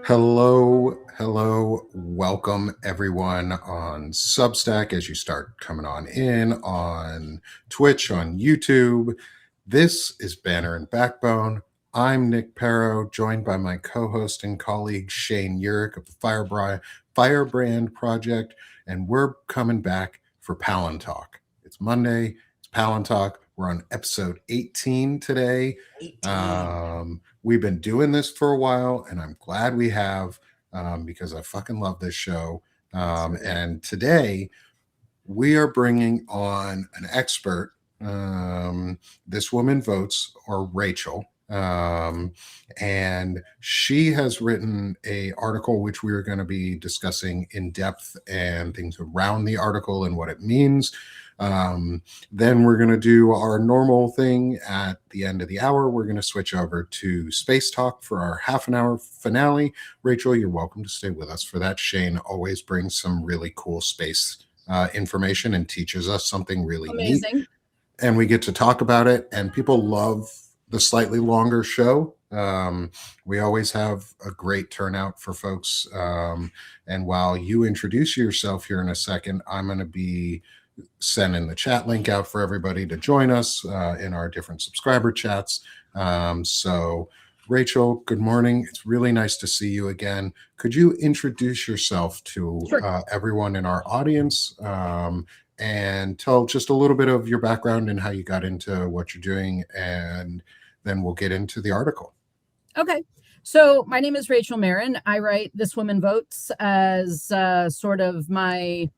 Welcome everyone on Substack as you start coming on in on Twitch, on YouTube. This is Banner and Backbone. I'm Nick Perro, joined by my co-host and colleague Shane Urick of the Firebrand Project, and we're coming back for Palantalk. It's Monday, it's Palantalk. We're on episode 18 today. 18. We've been doing this for a while, and I'm glad we have because I fucking love this show. And today we are bringing on an expert. This woman votes, or Rachel, and she has written a article which we are going to be discussing in depth and things around the article and what it means. Then we're going to do our normal thing at the end of the hour. We're going to switch over to Space Talk for our half an hour finale. Rachel, you're welcome to stay with us for that. Shane always brings some really cool space information and teaches us something really amazing. Neat. And we get to talk about it, and people love the slightly longer show. We always have a great turnout for folks. And while you introduce yourself here in a second, I'm going to be sending the chat link out for everybody to join us in our different subscriber chats. So Rachel, good morning. It's really nice to see you again. Could you introduce yourself to everyone in our audience and tell just a little bit of your background and how you got into what you're doing, and then we'll get into the article. Okay. So my name is Rachel Marin. I write This Woman Votes as sort of my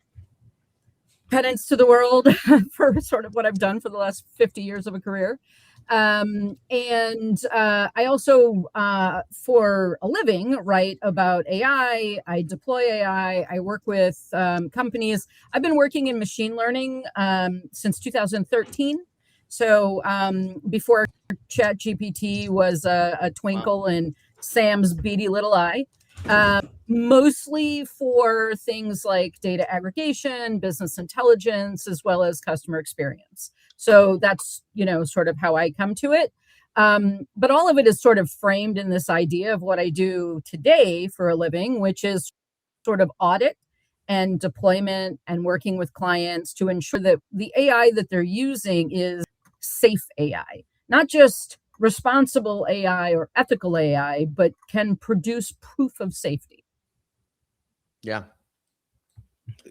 penance to the world for sort of what I've done for the last 50 years of a career. And I also, for a living, write about AI. I deploy AI. I work with companies. I've been working in machine learning since 2013. So before ChatGPT was a twinkle in Sam's beady little eye. Mostly for things like data aggregation, business intelligence, as well as customer experience. So that's, sort of how I come to it. But all of it is sort of framed in this idea of what I do today for a living, which is sort of audit and deployment and working with clients to ensure that the AI that they're using is safe AI, not just responsible AI or ethical AI, but can produce proof of safety. Yeah.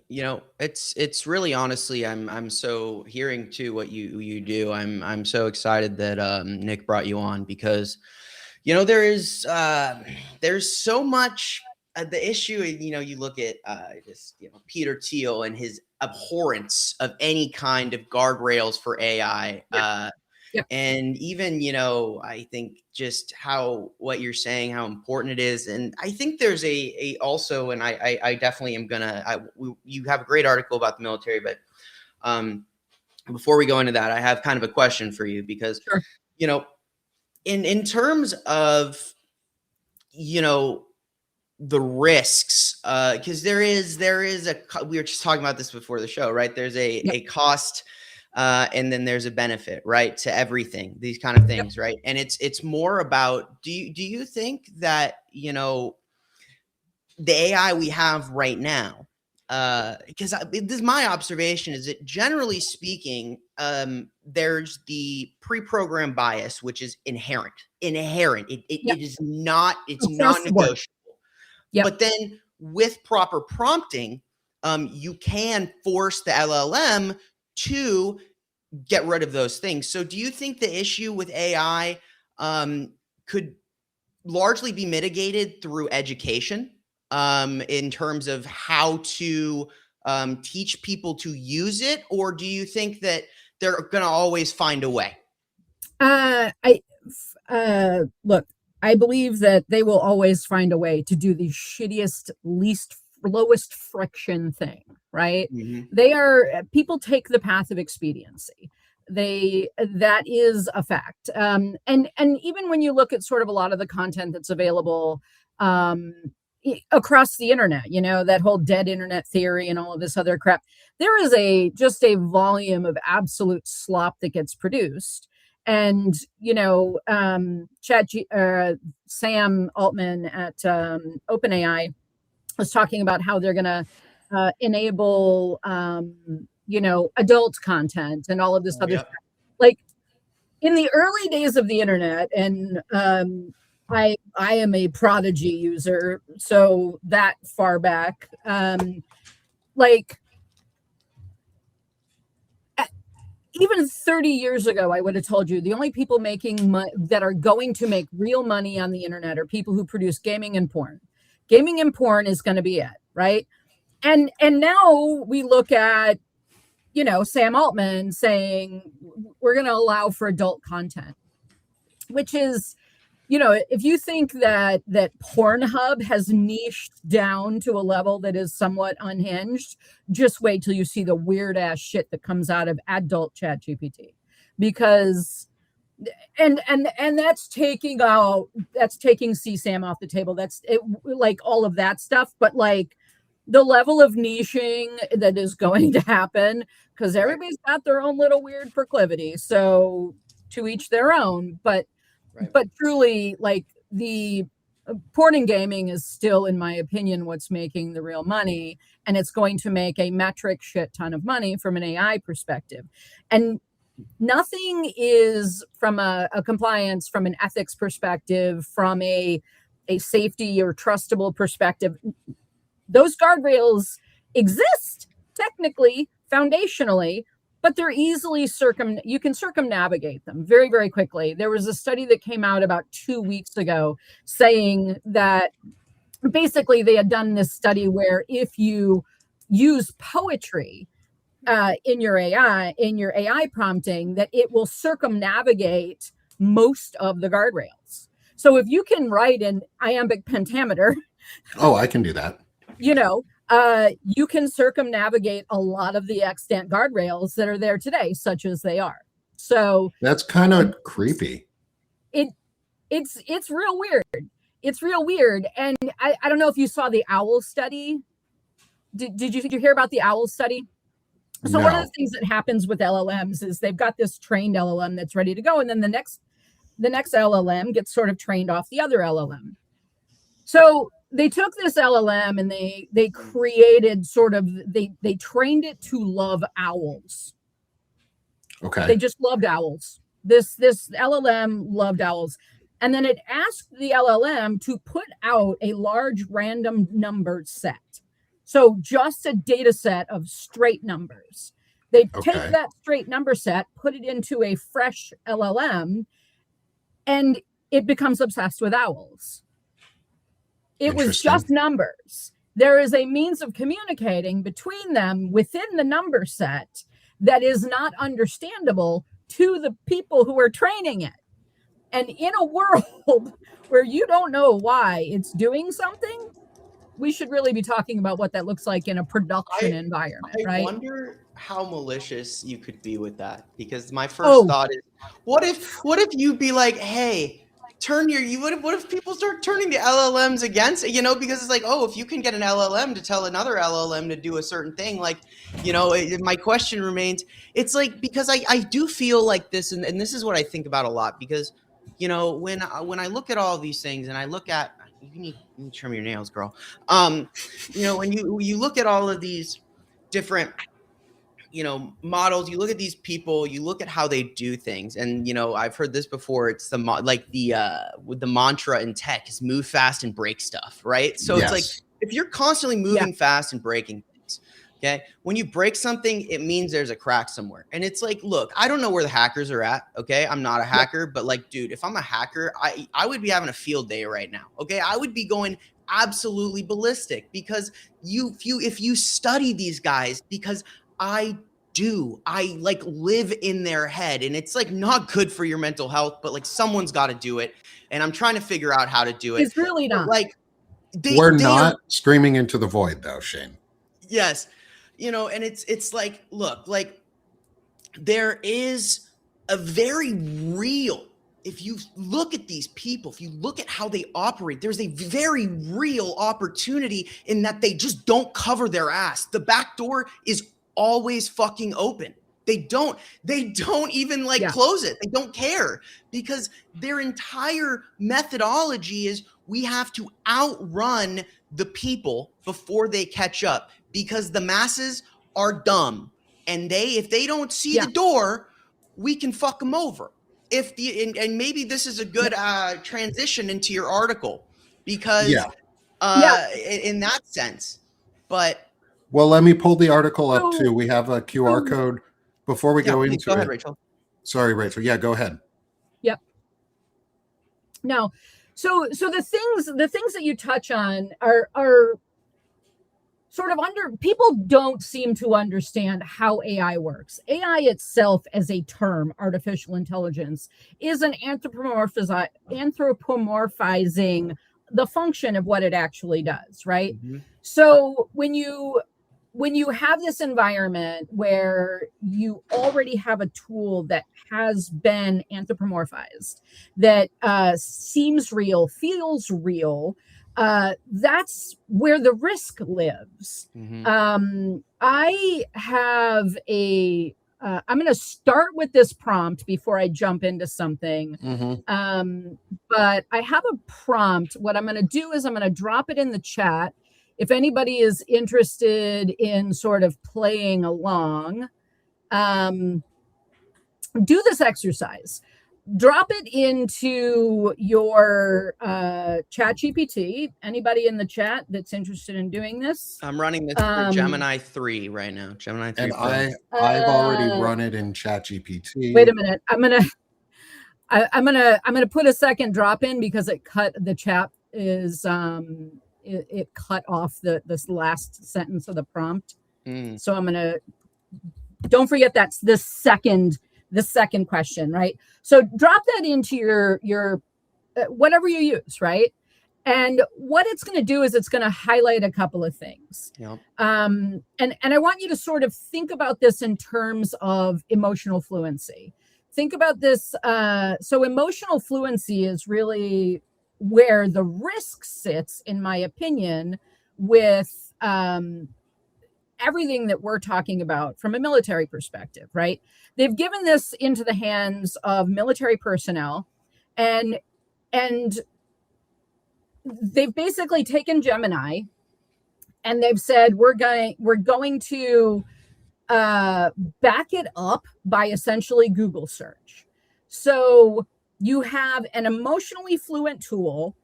It's really, honestly, I'm so hearing too what you do. I'm so excited that Nick brought you on because there's so much the issue. You look at Peter Thiel and his abhorrence of any kind of guardrails for AI. And even, I think just what you're saying, how important it is. And I think there's also, and I definitely am you have a great article about the military, but before we go into that, I have kind of a question for you because, in terms of, the risks, because there is we were just talking about this before the show, right? There's a cost, and then there's a benefit, right, to everything, these kind of things, right? And it's more about, do you think that, the AI we have right now, because this is my observation, is that generally speaking, there's the pre-programmed bias, which is inherent. It is not, it's not negotiable. But then with proper prompting, you can force the LLM to get rid of those things. So do you think the issue with AI could largely be mitigated through education in terms of how to teach people to use it? Or do you think that they're going to always find a way? Look, I believe that they will always find a way to do the shittiest, lowest friction thing, right? Mm-hmm. People take the path of expediency. That is a fact. And even when you look at sort of a lot of the content that's available across the internet, that whole dead internet theory and all of this other crap, there is just a volume of absolute slop that gets produced. And, Sam Altman at OpenAI was talking about how they're going to enable, adult content and all of this other stuff. Like in the early days of the internet, and I am a Prodigy user, so that far back, even 30 years ago, I would have told you the only people making that are going to make real money on the internet are people who produce gaming and porn. Gaming and porn is going to be it, right? And now we look at, Sam Altman saying we're going to allow for adult content, which is, if you think that Pornhub has niched down to a level that is somewhat unhinged, just wait till you see the weird ass shit that comes out of adult ChatGPT, because and that's taking CSAM off the table. That's it, like all of that stuff, but like the level of niching that is going to happen, because everybody's got their own little weird proclivity. So to each their own, but truly, like, the porn and gaming is still, in my opinion, what's making the real money, and it's going to make a metric shit ton of money from an AI perspective. And nothing is from a compliance, from an ethics perspective, from a safety or trustable perspective. Those guardrails exist technically, foundationally, but they're easily you can circumnavigate them very, very quickly. There was a study that came out about 2 weeks ago saying that basically they had done this study where if you use poetry in your AI prompting, that it will circumnavigate most of the guardrails. So if you can write an iambic pentameter, I can do that. You can circumnavigate a lot of the extant guardrails that are there today, such as they are. So that's kind of creepy. It's real weird. It's real weird. And I don't know if you saw the OWL study. Did you hear about the OWL study? So one of the things that happens with LLMs is they've got this trained LLM that's ready to go, and then the next LLM gets sort of trained off the other LLM. So they took this LLM and they created they trained it to love owls. Okay. They just loved owls. This LLM loved owls. And then it asked the LLM to put out a large random numbered set. So just a data set of straight numbers. They take that straight number set, put it into a fresh LLM, and it becomes obsessed with owls. It was just numbers. There is a means of communicating between them within the number set that is not understandable to the people who are training it. And in a world where you don't know why it's doing something, we should really be talking about what that looks like in a production environment, right? I wonder how malicious you could be with that, because my first thought is, what if you'd be like, hey, what if people start turning the LLMs against it, because it's like, if you can get an LLM to tell another LLM to do a certain thing, like, my question remains, it's like, because I do feel like this, and this is what I think about a lot, because, when I look at all of these things, and I look at, you need to trim your nails, girl. When you look at all of these different, models, you look at these people, you look at how they do things, and I've heard this before. It's with the mantra in tech is move fast and break stuff, right? So It's like, if you're constantly moving fast and breaking things, okay, when you break something, it means there's a crack somewhere. And it's like, look, I don't know where the hackers are at. Okay, I'm not a hacker, but like, dude, if I'm a hacker, I would be having a field day right now. Okay, I would be going absolutely ballistic, because if you study these guys, because I like live in their head, and it's like not good for your mental health, but like someone's got to do it, and I'm trying to figure out how to do it. It's really not like we're not screaming into the void, though, Shane. Yes, and it's like, look, like there is a very real. If you look at these people, if you look at how they operate, there's a very real opportunity in that they just don't cover their ass. The back door is always fucking open. They don't even like Yeah. close it. They don't care, because their entire methodology is we have to outrun the people before they catch up, because the masses are dumb, and if they don't see Yeah. the door, we can fuck them over. And maybe this is a good transition into your article, because in that sense. But well, let me pull the article up So- too. We have a QR code before we go please, into go ahead, it. Rachel. Sorry, Rachel. Yeah, go ahead. No. So the things that you touch on are sort of people don't seem to understand how AI works. AI itself as a term, artificial intelligence, is an anthropomorphizing the function of what it actually does, right? Mm-hmm. So when you have this environment where you already have a tool that has been anthropomorphized, that seems real, feels real, that's where the risk lives. Mm-hmm. I have I'm going to start with this prompt before I jump into something. But I have a prompt. What I'm going to do is I'm going to drop it in the chat. If anybody is interested in sort of playing along, do this exercise. Drop it into your chat GPT. Anybody in the chat that's interested in doing this? I'm running this through Gemini 3 right now. Gemini 3 And Pro. I've already run it in ChatGPT. Wait a minute. I'm gonna put a second drop in because it cut the chat is it cut off this last sentence of the prompt. So I'm gonna, don't forget that's the second question, right? So drop that into your whatever you use, right? And what it's going to do is it's going to highlight a couple of things. Yep. And I want you to sort of think about this in terms of emotional fluency. Think about this. So emotional fluency is really where the risk sits, in my opinion, with everything that we're talking about from a military perspective, right? They've given this into the hands of military personnel, and they've basically taken Gemini and they've said we're going to back it up by essentially Google search. So you have an emotionally fluent tool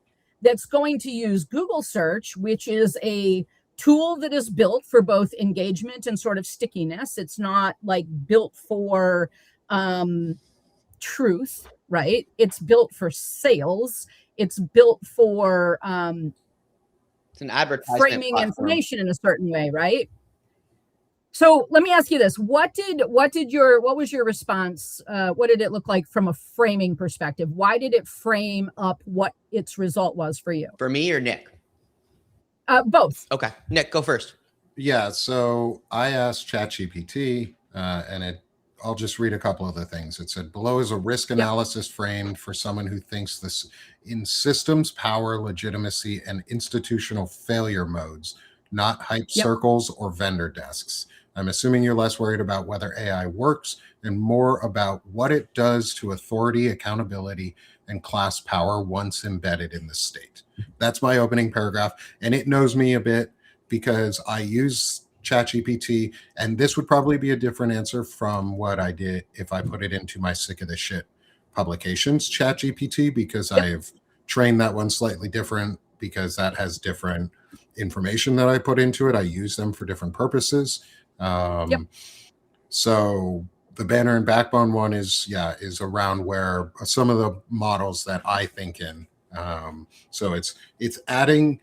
that's going to use Google search, which is a tool that is built for both engagement and sort of stickiness. It's not like built for truth, right? It's built for sales. It's built for it's an advertisement framing platform. information in a certain way, right? So let me ask you this: what was your response? What did it look like from a framing perspective? Why did it frame up what its result was for you? For me or Nick? Both. Okay, Nick, go first. Yeah, so I asked ChatGPT, and I'll just read a couple of the things. It said, below is a risk analysis framed for someone who thinks this in systems, power, legitimacy, and institutional failure modes, not hype circles or vendor desks. I'm assuming you're less worried about whether AI works and more about what it does to authority, accountability, and class power once embedded in the state. That's my opening paragraph. And it knows me a bit because I use ChatGPT, and this would probably be a different answer from what I did if I put it into my Sick of the Shit publications ChatGPT, because I've trained that one slightly different because that has different information that I put into it. I use them for different purposes. So the Banner and Backbone one is around where some of the models that I think in. So it's adding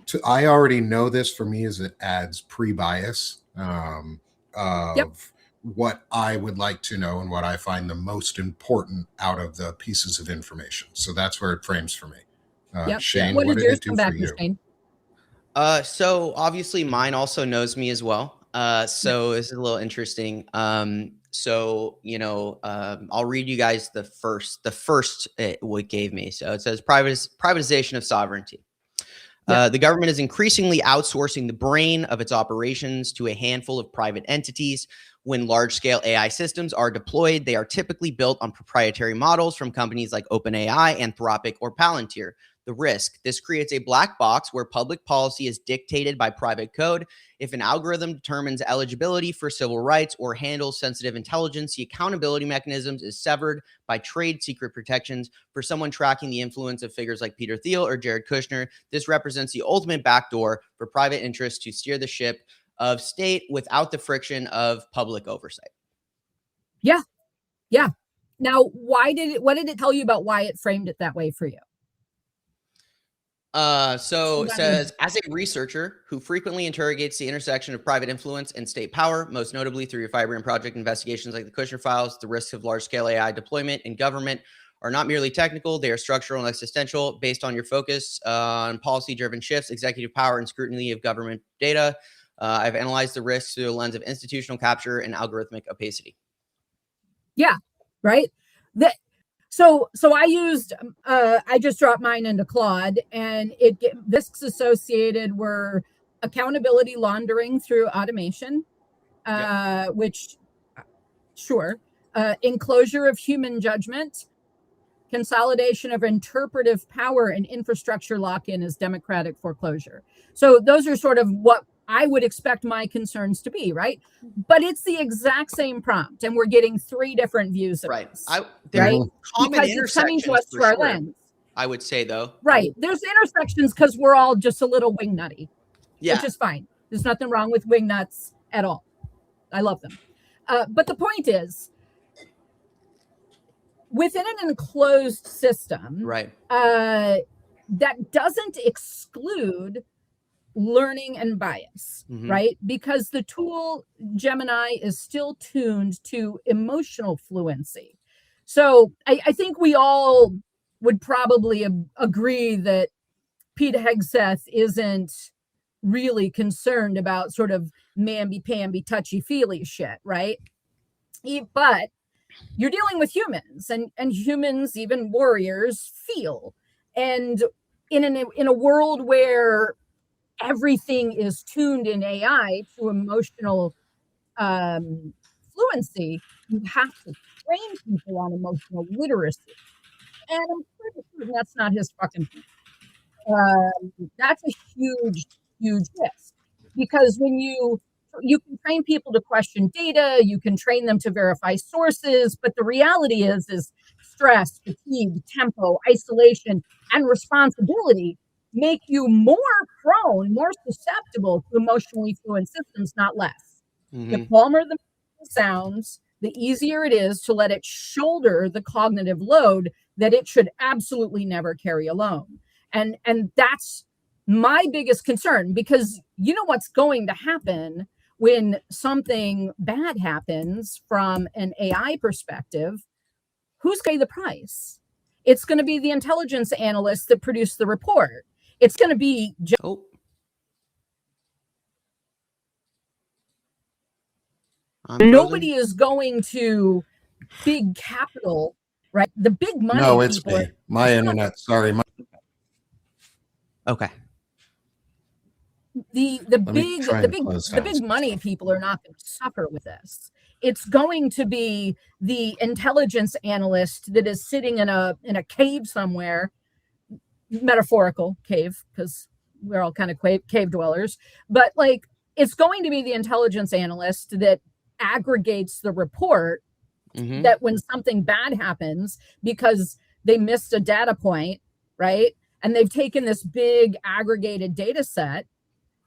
to, I already know this for me, is it adds pre-bias of what I would like to know and what I find the most important out of the pieces of information. So that's where it frames for me. Shane, what did it do for you? Shane? So obviously mine also knows me as well. So this is a little interesting. So, I'll read you guys the first what it gave me. So it says privatization of sovereignty. The government is increasingly outsourcing the brain of its operations to a handful of private entities. When large-scale AI systems are deployed, they are typically built on proprietary models from companies like OpenAI, Anthropic, or Palantir. The risk: this creates a black box where public policy is dictated by private code. If an algorithm determines eligibility for civil rights or handles sensitive intelligence, the accountability mechanisms is severed by trade secret protections. For someone tracking the influence of figures like Peter Thiel or Jared Kushner, this represents the ultimate backdoor for private interests to steer the ship of state without the friction of public oversight. Yeah. Yeah. Now, what did it tell you about why it framed it that way for you? So it says, as a researcher who frequently interrogates the intersection of private influence and state power, most notably through your Firebrand Project investigations like the Kushner files, the risks of large-scale AI deployment in government are not merely technical, they are structural and existential. Based on your focus on policy-driven shifts, executive power, and scrutiny of government data, I've analyzed the risks through the lens of institutional capture and algorithmic opacity. Yeah, right. So I just dropped mine into Claude, and risks associated were accountability laundering through automation, which, sure, enclosure of human judgment, consolidation of interpretive power, and infrastructure lock-in as democratic foreclosure. So those are sort of what I would expect my concerns to be, right? But it's the exact same prompt, and we're getting 3 different views of Right. this, There right? are common Because it's coming to us intersections through our for sure, lens. I would say, though. Right. There's intersections because we're all just a little wing nutty, which is fine. There's nothing wrong with wing nuts at all. I love them. But the point is, within an enclosed system, right, that doesn't exclude learning and bias, right? Because the tool Gemini is still tuned to emotional fluency. So I think we all would probably agree that Pete Hegseth isn't really concerned about sort of mamby-pamby, touchy-feely shit, right? But you're dealing with humans, and humans, even warriors, feel. And in a world where everything is tuned in AI to emotional fluency, you have to train people on emotional literacy. And I'm pretty certain that's not his fucking point. That's a huge, huge risk, because when you can train people to question data, you can train them to verify sources, but the reality is stress, fatigue, tempo, isolation, and responsibility make you more prone, more susceptible to emotionally fluent systems, not less. The calmer the sounds, the easier it is to let it shoulder the cognitive load that it should absolutely never carry alone. And that's my biggest concern, because you know what's going to happen when something bad happens from an AI perspective. Who's going to pay the price? It's going to be the intelligence analysts that produce the report. It's going to be nobody is going to big capital, right? The big money. No, it's me. My internet. Sorry. Okay. The big money people are not going to suffer with this. It's going to be the intelligence analyst that is sitting in a cave somewhere, metaphorical cave, because we're all kind of cave dwellers, but like, it's going to be the intelligence analyst that aggregates the report that when something bad happens because they missed a data point, right? And they've taken this big aggregated data set,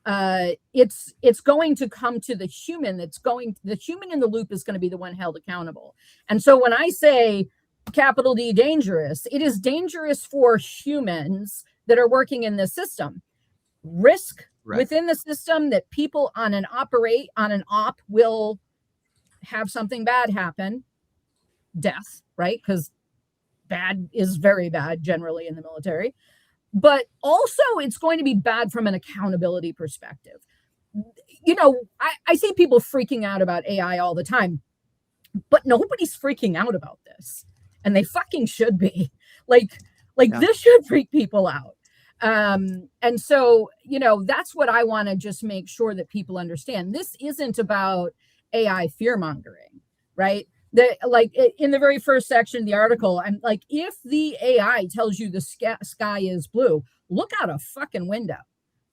it's going to come to the human. The human in the loop is going to be the one held accountable. And so when I say capital D dangerous, it is dangerous for humans that are working in this system. Risk within the system that people on an op will have something bad happen, death, right? Because bad is very bad generally in the military. But also it's going to be bad from an accountability perspective. You know, I see people freaking out about AI all the time, but nobody's freaking out about this. And they fucking should be. Like this should freak people out. And so, that's what I want to just make sure that people understand. This isn't about AI fear mongering, right? Like in the very first section of the article, I'm like, if the AI tells you the sky is blue, look out a fucking window,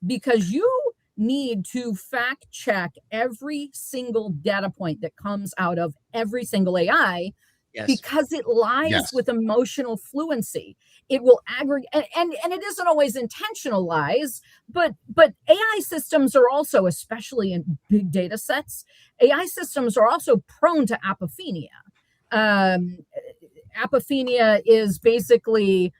because you need to fact check every single data point that comes out of every single AI, Yes. because it lies with emotional fluency. It will aggregate, and it isn't always intentional lies, but AI systems are also, especially in big data sets, AI systems are also prone to apophenia. Apophenia is basically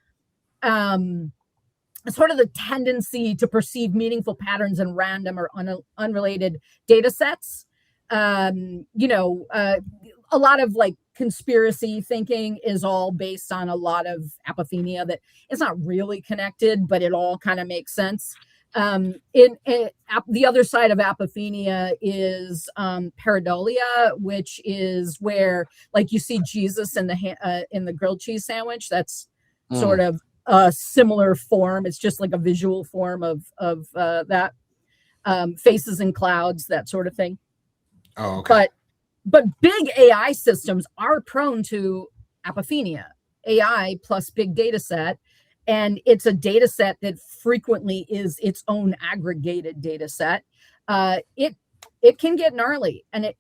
sort of the tendency to perceive meaningful patterns in random or unrelated data sets. A lot of like conspiracy thinking is all based on a lot of apophenia that it's not really connected, but it all kind of makes sense. The other side of apophenia is pareidolia, which is where, like, you see Jesus in the grilled cheese sandwich. That's sort of a similar form. It's just like a visual form of that. Faces in clouds, that sort of thing. Oh, okay. But big AI systems are prone to apophenia. AI plus big data set, and it's a data set that frequently is its own aggregated data set. It can get gnarly, and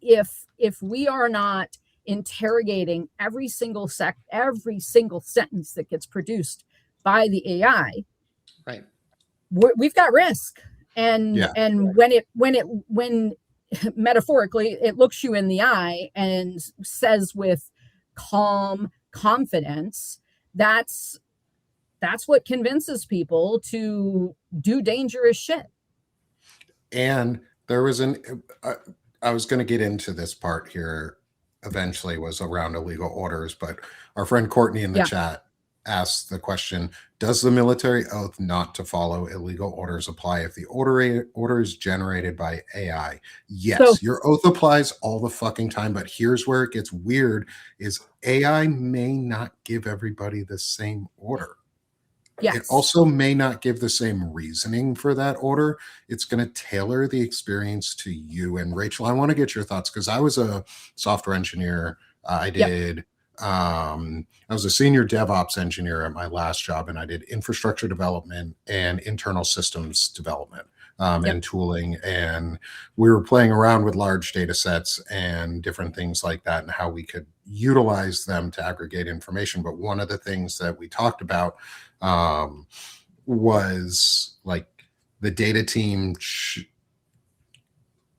if we are not interrogating every single sentence that gets produced by the AI, right, we've got risk. And when metaphorically it looks you in the eye and says with calm confidence, that's what convinces people to do dangerous shit. And there was I was going to get into this part here eventually, was around illegal orders, but our friend Courtney in the chat asked the question, does the military oath not to follow illegal orders apply if the order is generated by AI? Yes, your oath applies all the fucking time, but here's where it gets weird, is AI may not give everybody the same order. Yes. It also may not give the same reasoning for that order. It's going to tailor the experience to you. And Rachel, I want to get your thoughts, because I was a software engineer. I was a senior DevOps engineer at my last job, and I did infrastructure development and internal systems development and tooling. And we were playing around with large data sets and different things like that, and how we could utilize them to aggregate information. But one of the things that we talked about was like the data team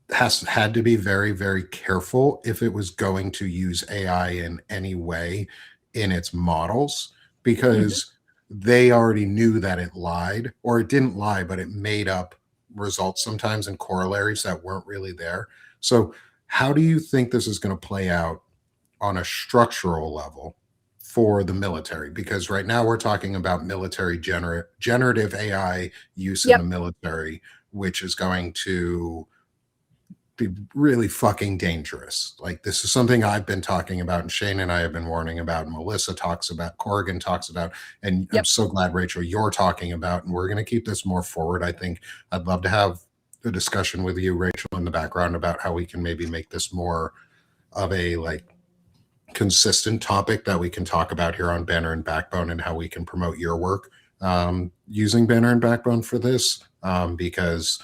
had to be very, very careful if it was going to use AI in any way in its models, because they already knew that it lied, or it didn't lie, but it made up results sometimes and corollaries that weren't really there. So how do you think this is going to play out on a structural level for the military? Because right now we're talking about military generative AI use in the military, which is going to be really fucking dangerous. Like, this is something I've been talking about, and Shane and I have been warning about, and Melissa talks about, Corrigan talks about, and I'm so glad, Rachel, you're talking about, and we're going to keep this more forward. I think I'd love to have a discussion with you, Rachel, in the background about how we can maybe make this more of a like consistent topic that we can talk about here on Banner and Backbone, and how we can promote your work using Banner and Backbone for this, because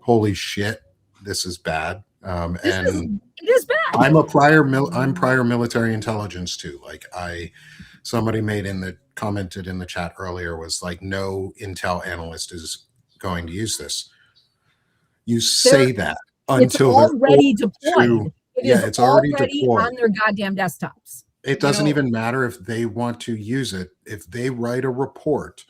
holy shit, this is bad. It is bad. I'm prior military intelligence too. Like, somebody commented in the chat earlier, was like, no intel analyst is going to use this. You say that until it's already deployed. It's already deployed on their goddamn desktops. It doesn't even matter if they want to use it. If they write a report,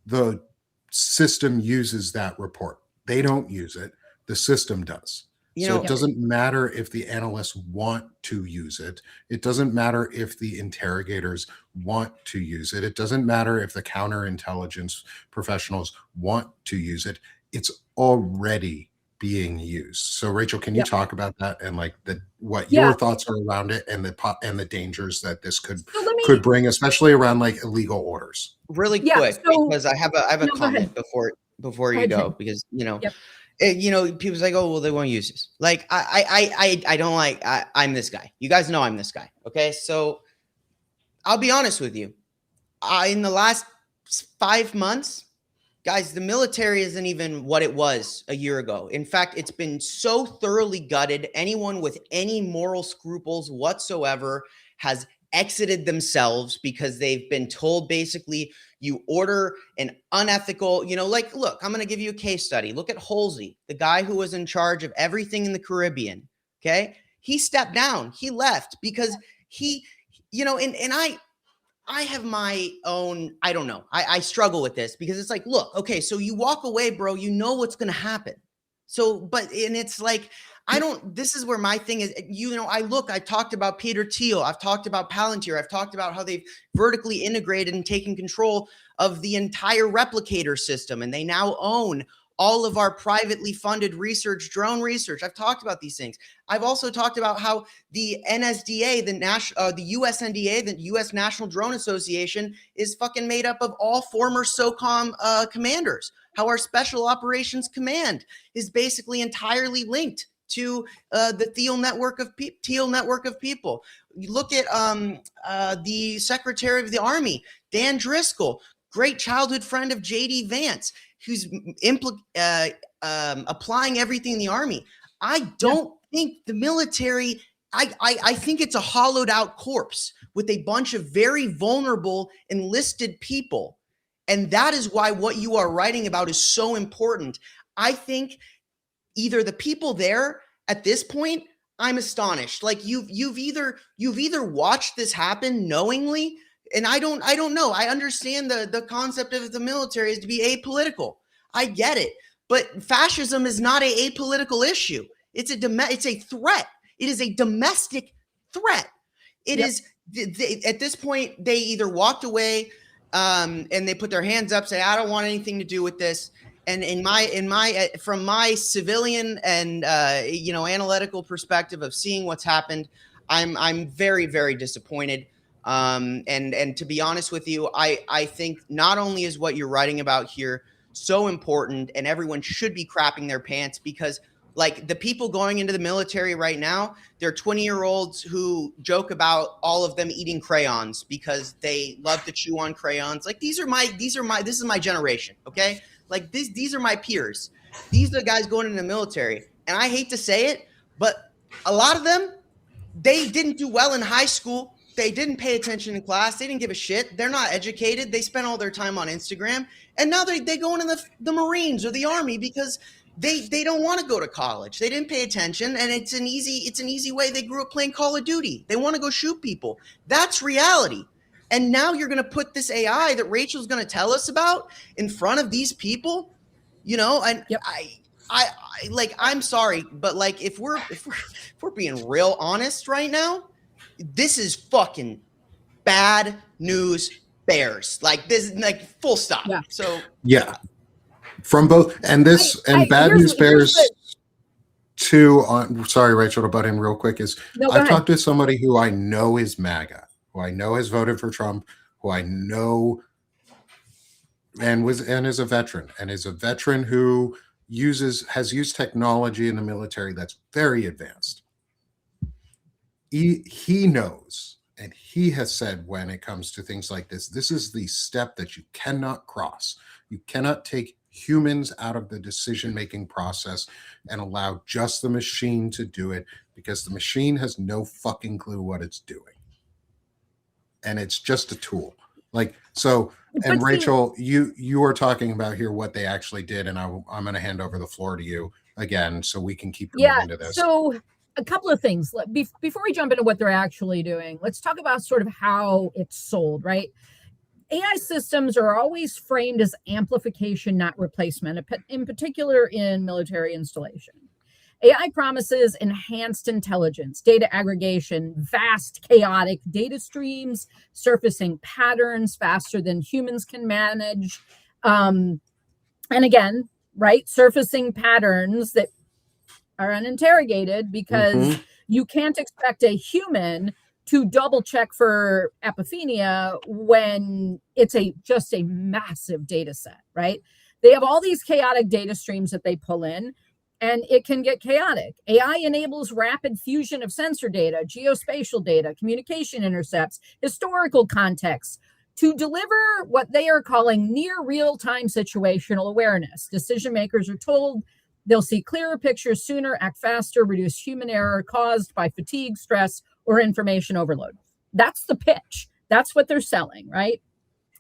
the system uses that report. They don't use it. The system does. It doesn't matter if the analysts want to use it. It doesn't matter if the interrogators want to use it. It doesn't matter if the counterintelligence professionals want to use it. It's already being used. So Rachel, can you Yep. talk about that and like what Yeah. your thoughts are around it and the dangers that this could So let me, could bring, especially around like illegal orders? Really yeah. quick, So because I have a no, go ahead. comment before Go you ahead, go, Jim. because Yep. people's like, oh well, they won't use this. Like I don't like, I'm this guy. You guys know I'm this guy. Okay, so I'll be honest with you. In the last 5 months, guys, the military isn't even what it was a year ago. In fact, it's been so thoroughly gutted. Anyone with any moral scruples whatsoever has exited themselves because they've been told basically you order an unethical, like, look, I'm going to give you a case study. Look at Halsey, the guy who was in charge of everything in the Caribbean. Okay. He stepped down. He left because he, and I have my own, I don't know. I struggle with this because it's like, look, okay, so you walk away, bro, you know what's going to happen. So, and it's like, this is where my thing is, I talked about Peter Thiel. I've talked about Palantir. I've talked about how they've vertically integrated and taken control of the entire replicator system. And they now own all of our privately funded research, drone research. I've talked about these things. I've also talked about how the NSDA, the USNDA, the U.S. National Drone Association, is fucking made up of all former SOCOM commanders. How our Special Operations Command is basically entirely linked to the Thiel network of people. You look at the Secretary of the Army, Dan Driscoll, great childhood friend of J.D. Vance, who's applying everything in the Army. I don't think the military, I think it's a hollowed out corpse with a bunch of very vulnerable enlisted people. And that is why what you are writing about is so important. I think either the people there at this point, I'm astonished. Like you've either watched this happen knowingly, and I don't know. I understand the concept of the military is to be apolitical. I get it. But fascism is not a apolitical issue. It's a threat. It is a domestic threat. It is at this point, they either walked away and they put their hands up, say, I don't want anything to do with this. And from my civilian and analytical perspective of seeing what's happened, I'm very, very disappointed. And to be honest with you, I think not only is what you're writing about here so important, and everyone should be crapping their pants, because like the people going into the military right now, they're 20-year-olds who joke about all of them eating crayons because they love to chew on crayons. Like this is my generation. Okay. Like these are my peers. These are the guys going into the military. And I hate to say it, but a lot of them, they didn't do well in high school. They didn't pay attention in class. They didn't give a shit. They're not educated. They spent all their time on Instagram. And now they go into the Marines or the Army because they don't want to go to college. They didn't pay attention. And it's an easy way. They grew up playing Call of Duty. They want to go shoot people. That's reality. And now you're going to put this AI that Rachel's going to tell us about in front of these people, and Yep. I like, I'm sorry, but like, if we're being real honest right now, this is fucking bad news bears. Like this, like full stop. Yeah. So yeah, from both, and bad news bears too. Sorry, Rachel, to butt in real quick. I've talked to somebody who I know is MAGA, who I know has voted for Trump, who I know and is a veteran who has used technology in the military that's very advanced. He knows, and he has said, when it comes to things like this is the step that you cannot cross. You cannot take humans out of the decision-making process and allow just the machine to do it, because the machine has no fucking clue what it's doing. And it's just a tool. Like, so, and Rachel, you are talking about here what they actually did, and I'm going to hand over the floor to you again so we can keep moving into this. So a couple of things. Before we jump into what they're actually doing, let's talk about sort of how it's sold, right? AI systems are always framed as amplification, not replacement, in particular in military installation. AI promises enhanced intelligence, data aggregation, vast chaotic data streams, surfacing patterns faster than humans can manage. And again, right, surfacing patterns that are uninterrogated because you can't expect a human to double check for apophenia when it's just a massive data set, right? They have all these chaotic data streams that they pull in, and it can get chaotic. AI enables rapid fusion of sensor data, geospatial data, communication intercepts, historical context to deliver what they are calling near real-time situational awareness. Decision makers are told they'll see clearer pictures sooner, act faster, reduce human error caused by fatigue, stress, or information overload. That's the pitch. That's what they're selling, right?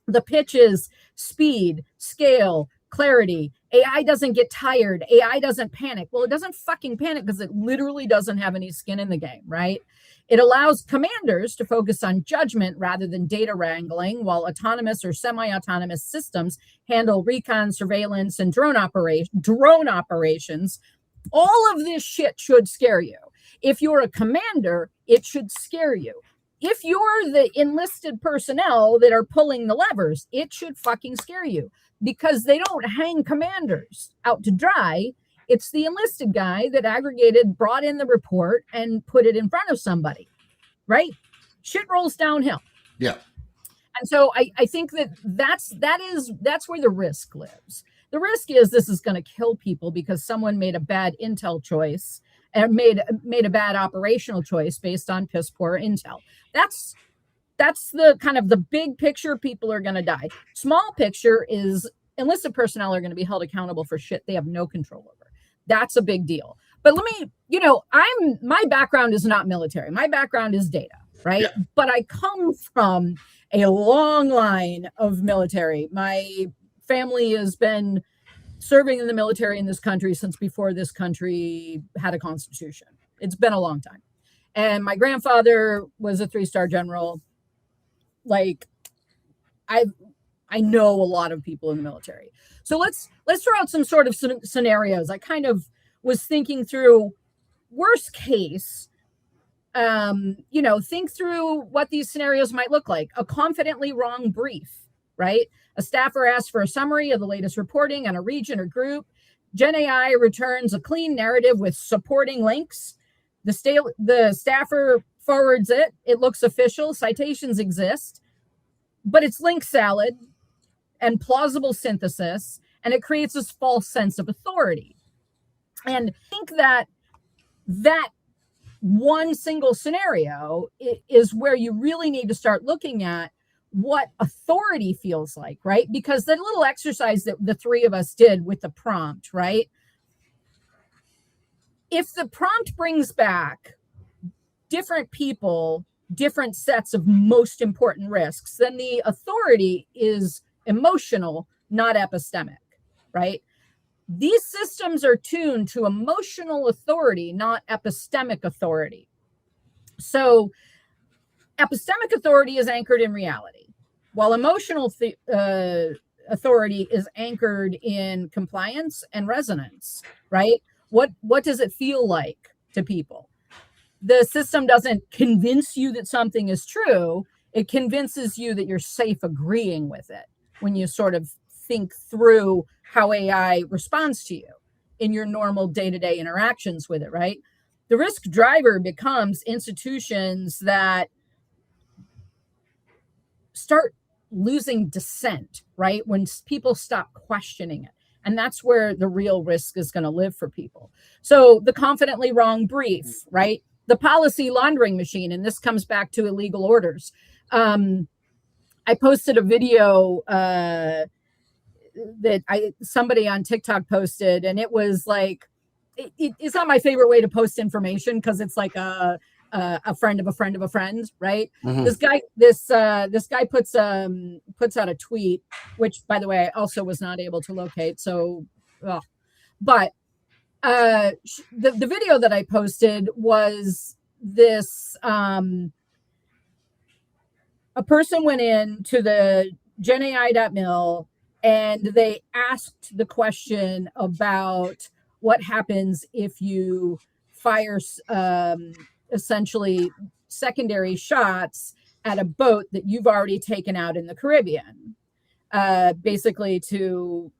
The pitch is speed, scale, clarity. AI doesn't get tired. AI doesn't panic. Well, it doesn't fucking panic because it literally doesn't have any skin in the game, right? It allows commanders to focus on judgment rather than data wrangling, while autonomous or semi-autonomous systems handle recon, surveillance, and drone operations. All of this shit should scare you. If you're a commander, it should scare you. If you're the enlisted personnel that are pulling the levers, it should fucking scare you, because they don't hang commanders out to dry. It's the enlisted guy that aggregated, brought in the report, and put it in front of somebody, right? Shit rolls downhill. Yeah. And so I think that's where the risk lives. The risk is this is going to kill people because someone made a bad intel choice and made a bad operational choice based on piss poor intel. That's the kind of the big picture. People are going to die. Small picture is enlisted personnel are going to be held accountable for shit they have no control over. That's a big deal. But let me, my background is not military. My background is data, right? Yeah. But I come from a long line of military. My family has been serving in the military in this country since before this country had a constitution. It's been a long time. And my grandfather was a 3-star general. Like, I know a lot of people in the military. So let's throw out some sort of scenarios. I kind of was thinking through worst case, think through what these scenarios might look like. A confidently wrong brief, right? A staffer asks for a summary of the latest reporting on a region or group. Gen AI returns a clean narrative with supporting links. The staffer forwards it. It looks official. Citations exist, but it's link salad and plausible synthesis, and it creates this false sense of authority. And I think that one single scenario is where you really need to start looking at what authority feels like, right? Because the little exercise that the three of us did with the prompt, right? If the prompt brings back different people, different sets of most important risks, then the authority is emotional, not epistemic, right? These systems are tuned to emotional authority, not epistemic authority. So epistemic authority is anchored in reality, while emotional authority is anchored in compliance and resonance, right? What does it feel like to people? The system doesn't convince you that something is true. It convinces you that you're safe agreeing with it when you sort of think through how AI responds to you in your normal day-to-day interactions with it, right? The risk driver becomes institutions that start losing dissent, right? When people stop questioning it. And that's where the real risk is going to live for people. So the confidently wrong brief, right? The policy laundering machine, and this comes back to illegal orders. I posted a video that somebody on TikTok posted, and it was like, it's not my favorite way to post information because it's like a friend of a friend of a friend, right? Mm-hmm. This guy puts out a tweet, which, by the way, I also was not able to locate. So, but the video that I posted was this. A person went in to the genai.mil and they asked the question about what happens if you fire essentially secondary shots at a boat that you've already taken out in the Caribbean. basically to,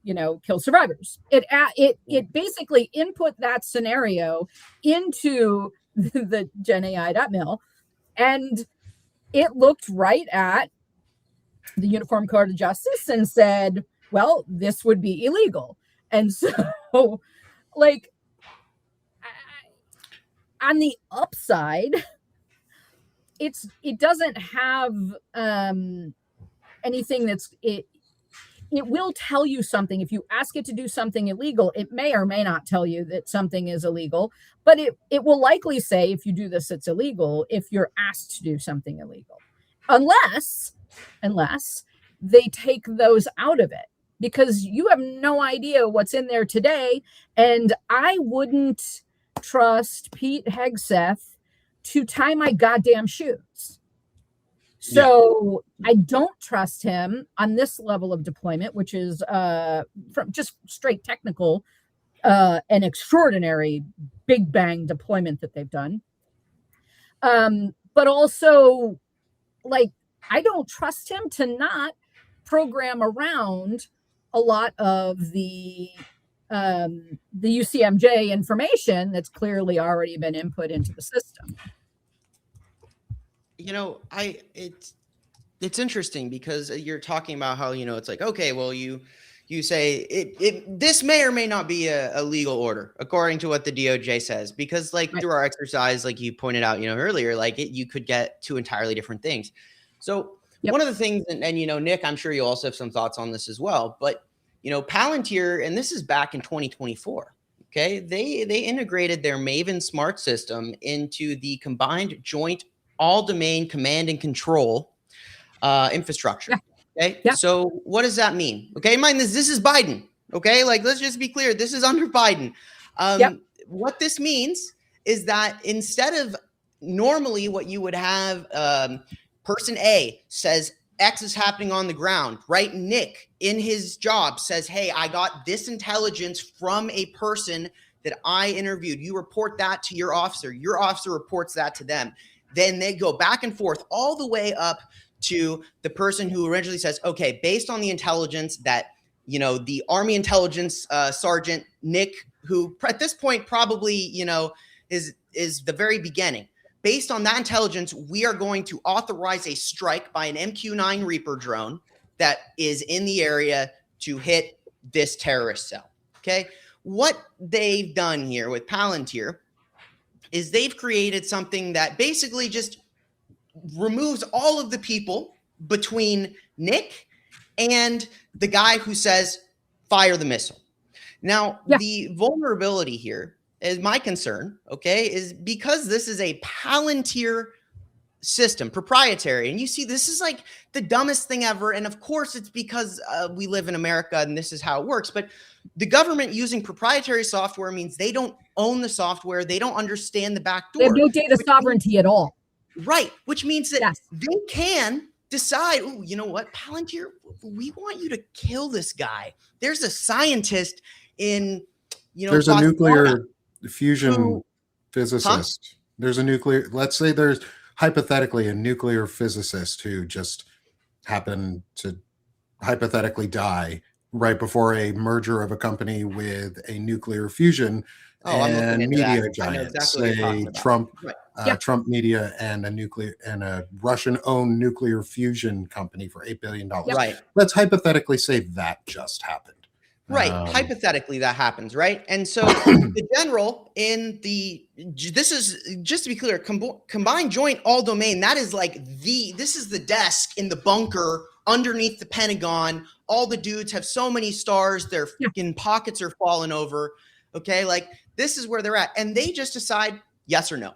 kill survivors. It basically input that scenario into the GenAI.mil, and it looked right at the Uniform Code of Justice and said, well, this would be illegal. And so, like, on the upside, it doesn't have anything it will tell you something. If you ask it to do something illegal, it may or may not tell you that something is illegal, but it will likely say, if you do this, it's illegal, if you're asked to do something illegal, unless they take those out of it, because you have no idea what's in there today. And I wouldn't trust Pete Hegseth to tie my goddamn shoes. So I don't trust him on this level of deployment, which is from just straight technical, an extraordinary big bang deployment that they've done. But also, like, I don't trust him to not program around a lot of the UCMJ information that's clearly already been input into the system. It's interesting because you're talking about how, it's like, okay, well, you say this may or may not be a legal order according to what the DOJ says, because like through our exercise, like you pointed out, earlier, like you could get two entirely different things. So one of the things, and Nick, I'm sure you also have some thoughts on this as well, but Palantir, and this is back in 2024. Okay, they integrated their Maven smart system into the combined joint all-domain command and control infrastructure. Okay, so what does that mean? Okay, mind this is Biden. Okay, like let's just be clear, this is under Biden. What this means is that instead of normally what you would have, person A says X is happening on the ground, right? Nick in his job says, hey, I got this intelligence from a person that I interviewed. You report that to your officer reports that to them. Then they go back and forth all the way up to the person who originally says, okay, based on the intelligence that, the Army intelligence sergeant Nick, who at this point probably, is the very beginning. Based on that intelligence, we are going to authorize a strike by an MQ-9 Reaper drone that is in the area to hit this terrorist cell. Okay. What they've done here with Palantir is they've created something that basically just removes all of the people between Nick and the guy who says, fire the missile. Now, the vulnerability here is my concern, okay, is because this is a Palantir system, proprietary. And you see, this is like the dumbest thing ever. And of course, it's because we live in America and this is how it works. But the government using proprietary software means they don't own the software. They don't understand the back door. They have no data sovereignty at all. Right. Which means that they can decide, oh, you know what, Palantir, we want you to kill this guy. There's a scientist in, there's a nuclear fusion physicist. There's a nuclear, let's say there's hypothetically a nuclear physicist who just happened to hypothetically die right before a merger of a company with a nuclear fusion and media giant, say Trump, Trump Media and a Russian-owned nuclear fusion company for $8 billion. Right. Let's hypothetically say that just happened. Right. Hypothetically, that happens, right? And so the general this is, just to be clear, combined joint all domain, that is like this is the desk in the bunker underneath the Pentagon. All the dudes have so many stars, their fucking pockets are falling over. Okay. Like this is where they're at. And they just decide yes or no.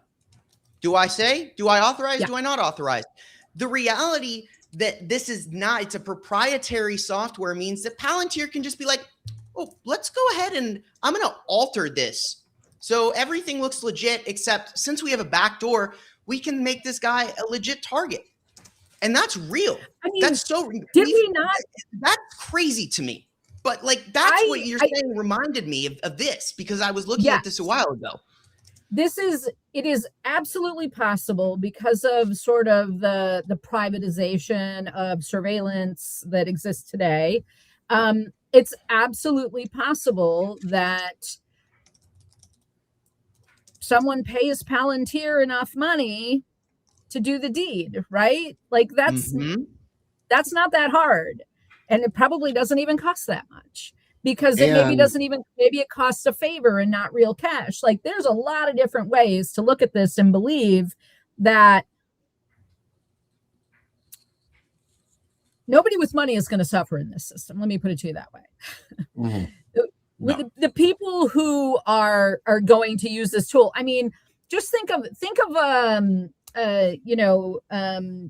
Do I authorize? Do I not authorize? The reality that this is not, it's a proprietary software means that Palantir can just be like, oh, let's go ahead and I'm going to alter this. So everything looks legit, except since we have a backdoor, we can make this guy a legit target. And that's real. I mean, that's so, that's crazy to me. But like, that's what you're saying reminded me of this, because I was looking at this a while ago. it is absolutely possible because of sort of the privatization of surveillance that exists today. It's absolutely possible that someone pays Palantir enough money to do the deed, right? Like that's not that hard, and it probably doesn't even cost that much, because it maybe And doesn't even, maybe it costs a favor and not real cash. Like there's a lot of different ways to look at this and believe that nobody with money is going to suffer in this system. Let me put it to you that way. With no. the people who are going to use this tool, I mean, just think of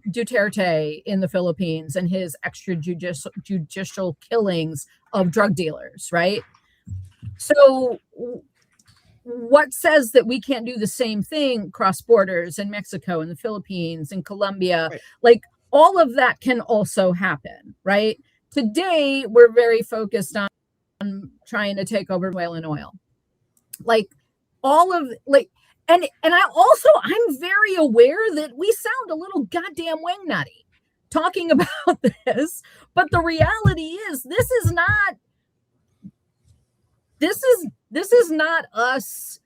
Duterte in the Philippines and his extrajudicial killings of drug dealers, right? So what says that we can't do the same thing across borders in Mexico and the Philippines and Colombia? Right. Like all of that can also happen, right? Today, we're very focused on trying to take over Venezuelan oil. Like all of and I'm very aware that we sound a little goddamn wing nutty talking about this, but the reality is this is not us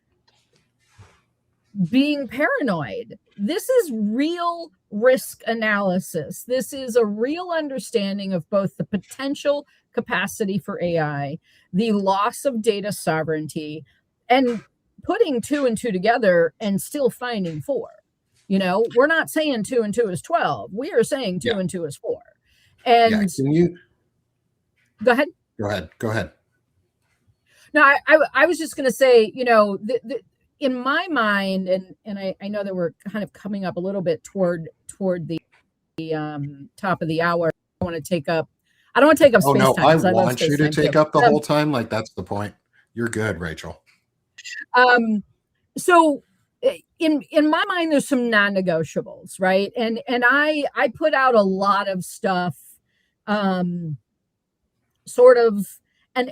being paranoid. This is real risk analysis. This is a real understanding of both the potential capacity for AI, the loss of data sovereignty, and putting 2 and 2 together and still finding 4. We're not saying 2 and 2 is 12. We are saying 2 and 2 is 4. And can you go ahead? Go ahead. No, I was just going to say, in my mind, and I know that we're kind of coming up a little bit toward the top of the hour. I don't want to take up space time. I want you to take up the whole time. Like that's the point. You're good, Rachel. So in my mind, there's some non-negotiables, right? And I put out a lot of stuff, sort of. And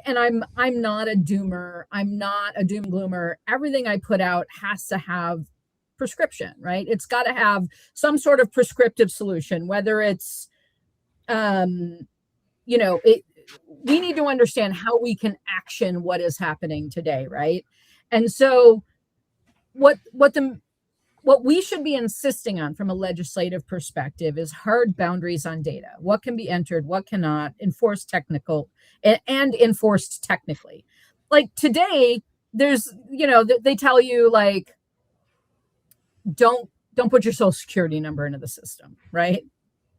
I'm not a doomer. I'm not a doom gloomer. Everything I put out has to have prescription, right? It's got to have some sort of prescriptive solution, whether it's, we need to understand how we can action what is happening today, right? And so what we should be insisting on from a legislative perspective is hard boundaries on data. What can be entered, what cannot, enforced technically. Like today, there's, they tell you like, don't put your social security number into the system, right?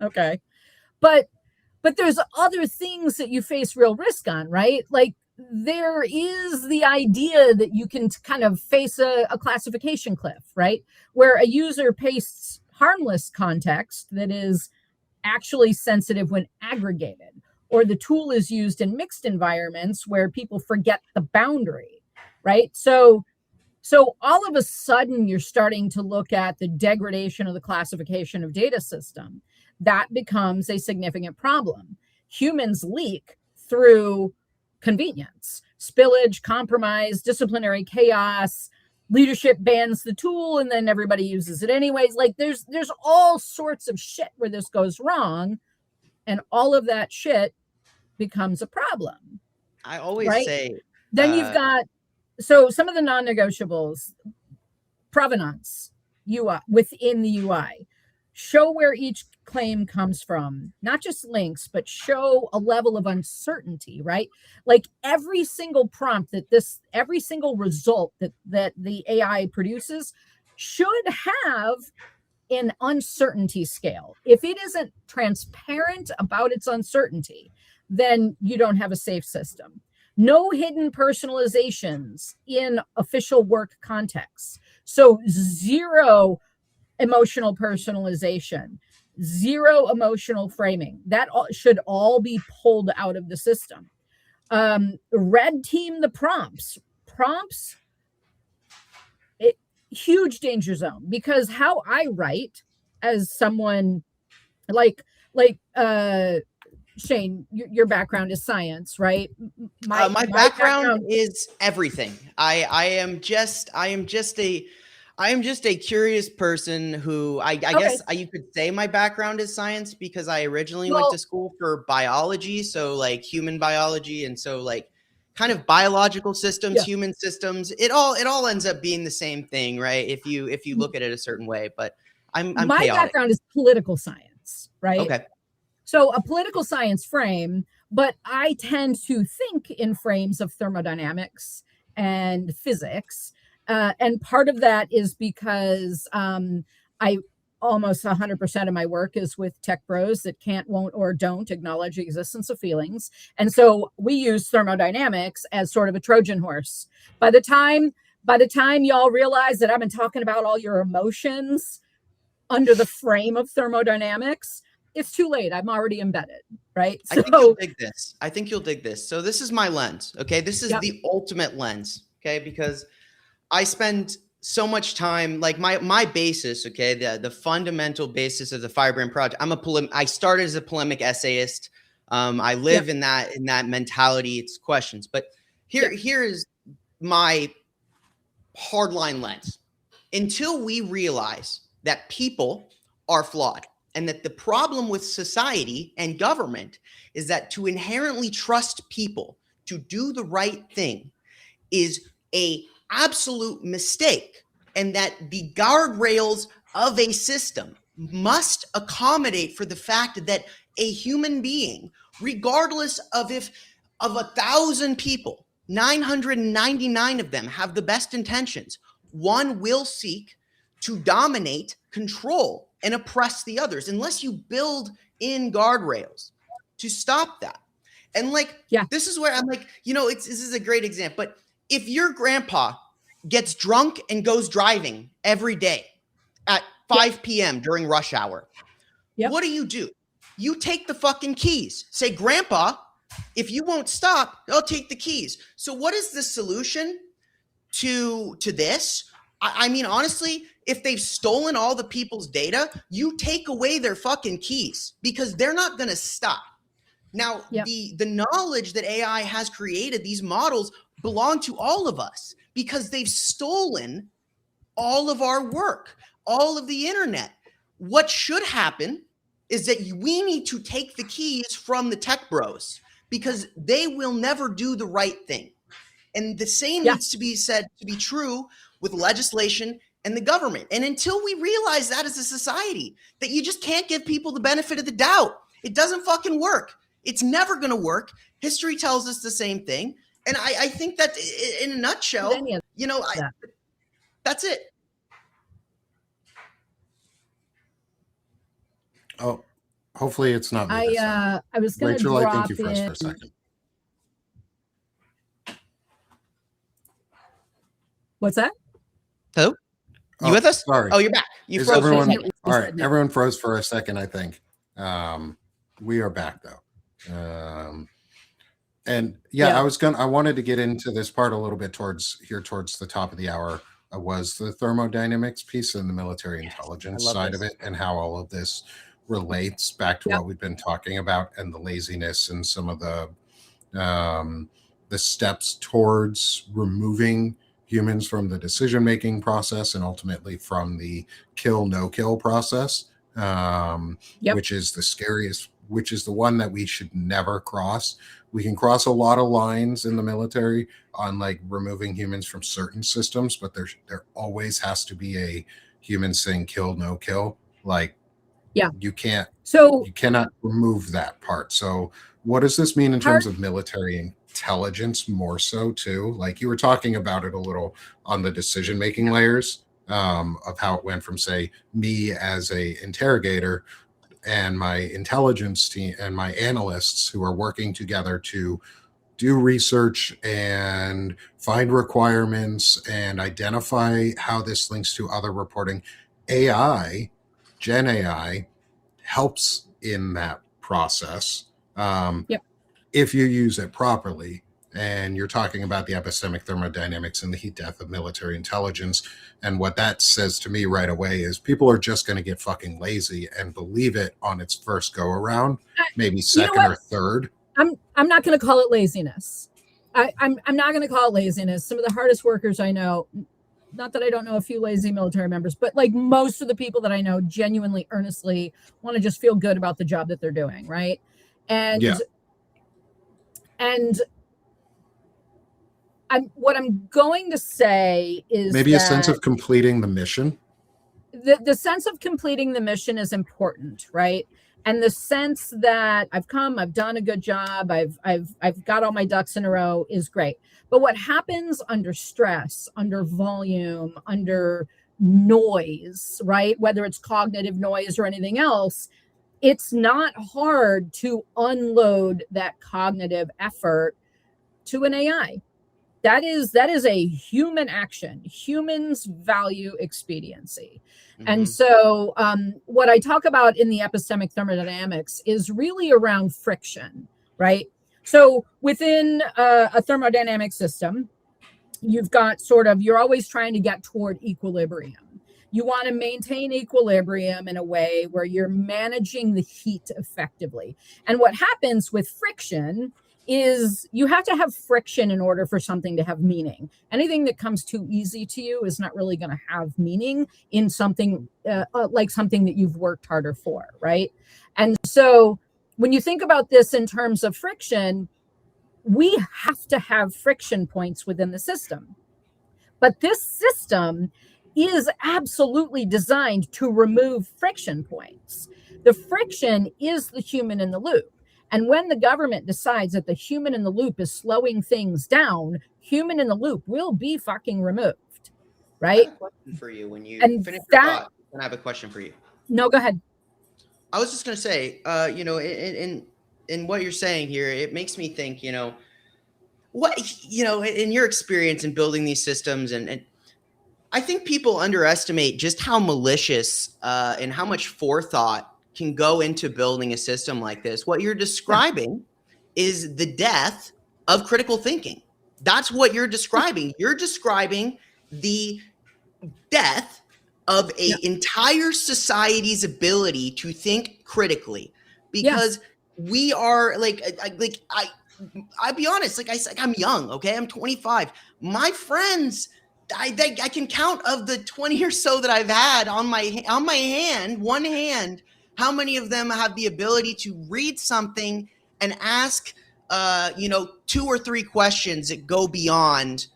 Okay. But there's other things that you face real risk on, right? Like there is the idea that you can kind of face a classification cliff, right? Where a user pastes harmless context that is actually sensitive when aggregated, or the tool is used in mixed environments where people forget the boundary, right? So all of a sudden you're starting to look at the degradation of the classification of data system. That becomes a significant problem. Humans leak through convenience, spillage, compromise, disciplinary chaos. Leadership bans the tool and then everybody uses it anyways. Like there's all sorts of shit where this goes wrong, and all of that shit becomes a problem. I always say then you've got, so some of the non-negotiables: provenance, UI, within the UI, show where each claim comes from, not just links, but show a level of uncertainty, right? Like every single prompt every single result that the AI produces should have an uncertainty scale. If it isn't transparent about its uncertainty, then you don't have a safe system. No hidden personalizations in official work contexts. So 0 emotional personalization, 0 emotional framing. That should all be pulled out of the system. Red team the prompts. Huge danger zone, because how I write as someone like Shane, your background is science, right? My background is everything. I am just a curious person who I guess you could say my background is science, because I originally went to school for biology, so like human biology, and so like kind of biological systems, human systems. It all ends up being the same thing, right? If you look at it a certain way. But I'm my chaotic. Background is political science, right? Okay. So a political science frame, but I tend to think in frames of thermodynamics and physics. And part of that is because I almost 100% of my work is with tech bros that can't, won't, or don't acknowledge the existence of feelings. And so we use thermodynamics as sort of a Trojan horse. By the time y'all realize that I've been talking about all your emotions under the frame of thermodynamics, it's too late. I'm already embedded, right? So, I think you'll dig this. I think you'll dig this. So this is my lens, okay? This is the ultimate lens, okay? Because I spend so much time, like my basis, okay? The fundamental basis of the Firebrand Project. I started as a polemic essayist. I live in that mentality. It's questions, but here's my hardline lens. Until we realize that people are flawed, and that the problem with society and government is that to inherently trust people to do the right thing is a absolute mistake, and that the guardrails of a system must accommodate for the fact that a human being, regardless of if of 1,000 people, 999 of them have the best intentions, one will seek to dominate, control, and oppress the others, unless you build in guardrails to stop that. And this is where I'm like, this is a great example. But if your grandpa gets drunk and goes driving every day at 5 p.m. during rush hour, what do? You take the fucking keys. Say, Grandpa, if you won't stop, I'll take the keys. So what is the solution to this? I mean, honestly, if they've stolen all the people's data, you take away their fucking keys, because they're not going to stop. Now, the knowledge that AI has created, these models belong to all of us, because they've stolen all of our work, all of the internet. What should happen is that we need to take the keys from the tech bros, because they will never do the right thing. And the same needs to be said to be true with legislation and the government. And until we realize that as a society, that you just can't give people the benefit of the doubt, it doesn't fucking work. It's never going to work. History tells us the same thing. And I think that in a nutshell, that's it. Oh, hopefully it's not me. I was going to Rachel, drop I think you first in. for a second. What's that? Hello? You with us? Sorry. Oh, you're back. You froze. All right. Everyone froze for a second, I think. We are back though. And I wanted to get into this part a little bit towards the top of the hour, was the thermodynamics piece and the military intelligence side of it, and how all of this relates back to what we've been talking about, and the laziness and some of the steps towards removing humans from the decision-making process, and ultimately from the no kill process, which is the scariest, which is the one that we should never cross. We can cross a lot of lines in the military on like removing humans from certain systems, but there always has to be a human saying kill, no kill. Like, you cannot remove that part. So what does this mean in terms of military intelligence, more so too? Like you were talking about it a little on the decision-making layers, of how it went from, say, me as a interrogator and my intelligence team and my analysts who are working together to do research and find requirements and identify how this links to other reporting. Gen AI helps in that process, if you use it properly. and you're talking about the epistemic thermodynamics and the heat death of military intelligence. And what that says to me right away is people are just going to get fucking lazy and believe it on its first go around, maybe second or third. I'm not going to call it laziness. I'm not going to call it laziness. Some of the hardest workers I know, not that I don't know a few lazy military members, but like most of the people that I know genuinely, earnestly want to just feel good about the job that they're doing, right? And what I'm going to say is maybe a sense of completing the mission. The sense of completing the mission is important, right? And the sense that I've done a good job, I've got all my ducks in a row is great. But what happens under stress, under volume, under noise, right? Whether it's cognitive noise or anything else, it's not hard to unload that cognitive effort to an AI. That is a human action. Humans value expediency. Mm-hmm. And so what I talk about in the epistemic thermodynamics is really around friction, right? So within a thermodynamic system, you've got you're always trying to get toward equilibrium. You want to maintain equilibrium in a way where you're managing the heat effectively. And what happens with friction is you have to have friction in order for something to have meaning. Anything that comes too easy to you is not really going to have meaning in something like something that you've worked harder for, right? And so when you think about this in terms of friction, we have to have friction points within the system. But this system is absolutely designed to remove friction points. The friction is the human in the loop. And when the government decides that the human in the loop is slowing things down, human in the loop will be fucking removed, right? I have a question for you when you finish your thought. And I have a question for you. No, go ahead. I was just going to say, in what you're saying here, it makes me think, what, in your experience in building these systems, and I think people underestimate just how malicious and how much forethought can go into building a system like this. What you're describing is the death of critical thinking. That's what you're describing. You're describing the death of an entire society's ability to think critically, because we are I'll be honest, I'm young. Okay. I'm 25. My friends, I can count of the 20 or so that I've had on one hand, how many of them have the ability to read something and ask, 2 or 3 questions that go beyond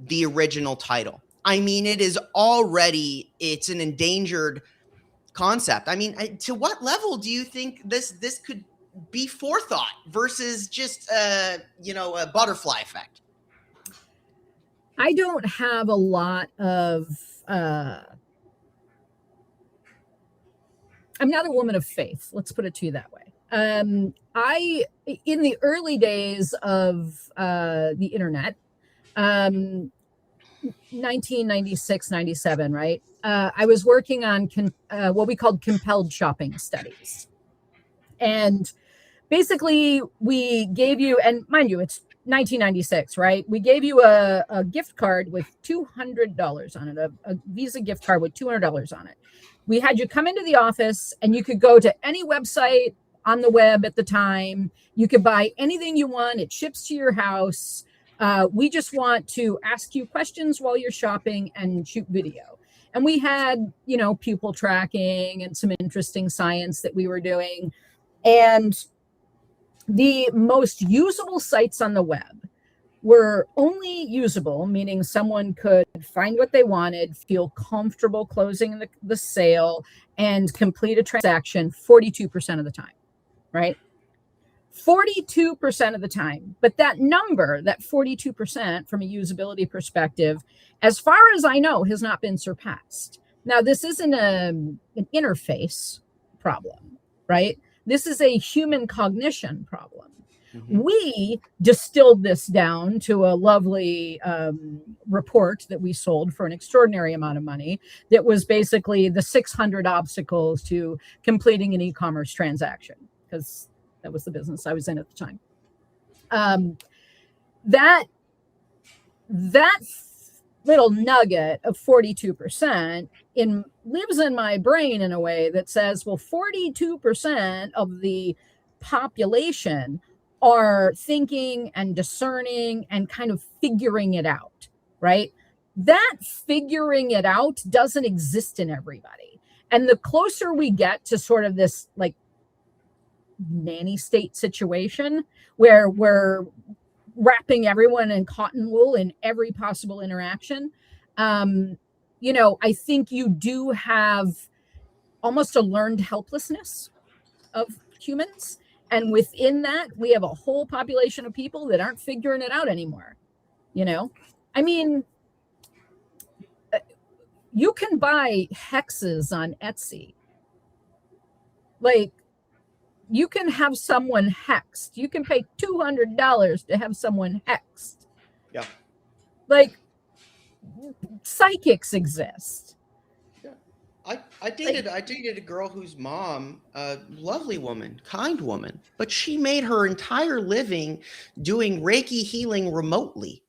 the original title. I mean, it's an endangered concept. I mean, to what level do you think this could be forethought versus just, a butterfly effect? I don't have a lot of, I'm not a woman of faith. Let's put it to you that way. In the early days of the internet, 1996, 97, right? I was working on what we called compelled shopping studies. And basically we gave you, and mind you, it's 1996, right? We gave you a gift card with $200 on it, a Visa gift card with $200 on it. We had you come into the office and you could go to any website on the web at the time. You could buy anything you want. It ships to your house. We just want to ask you questions while you're shopping and shoot video. And we had, pupil tracking and some interesting science that we were doing. And the most usable sites on the web were only usable, meaning someone could find what they wanted, feel comfortable closing the sale, and complete a transaction 42% of the time, right? 42% of the time. But that number, that 42% from a usability perspective, as far as I know, has not been surpassed. Now, this isn't an interface problem, right? This is a human cognition problem. Mm-hmm. We distilled this down to a lovely report that we sold for an extraordinary amount of money that was basically the 600 obstacles to completing an e-commerce transaction, because that was the business I was in at the time. that little nugget of 42% lives in my brain in a way that says, well, 42% of the population are thinking and discerning and kind of figuring it out, right? That figuring it out doesn't exist in everybody. And the closer we get to sort of this like nanny state situation where we're wrapping everyone in cotton wool in every possible interaction, I think you do have almost a learned helplessness of humans. And within that, we have a whole population of people that aren't figuring it out anymore. I mean, you can buy hexes on Etsy. Like, you can have someone hexed. You can pay $200 to have someone hexed. Yeah. Like, psychics exist. Yeah. I dated a girl whose mom, lovely woman, kind woman, but she made her entire living doing Reiki healing remotely.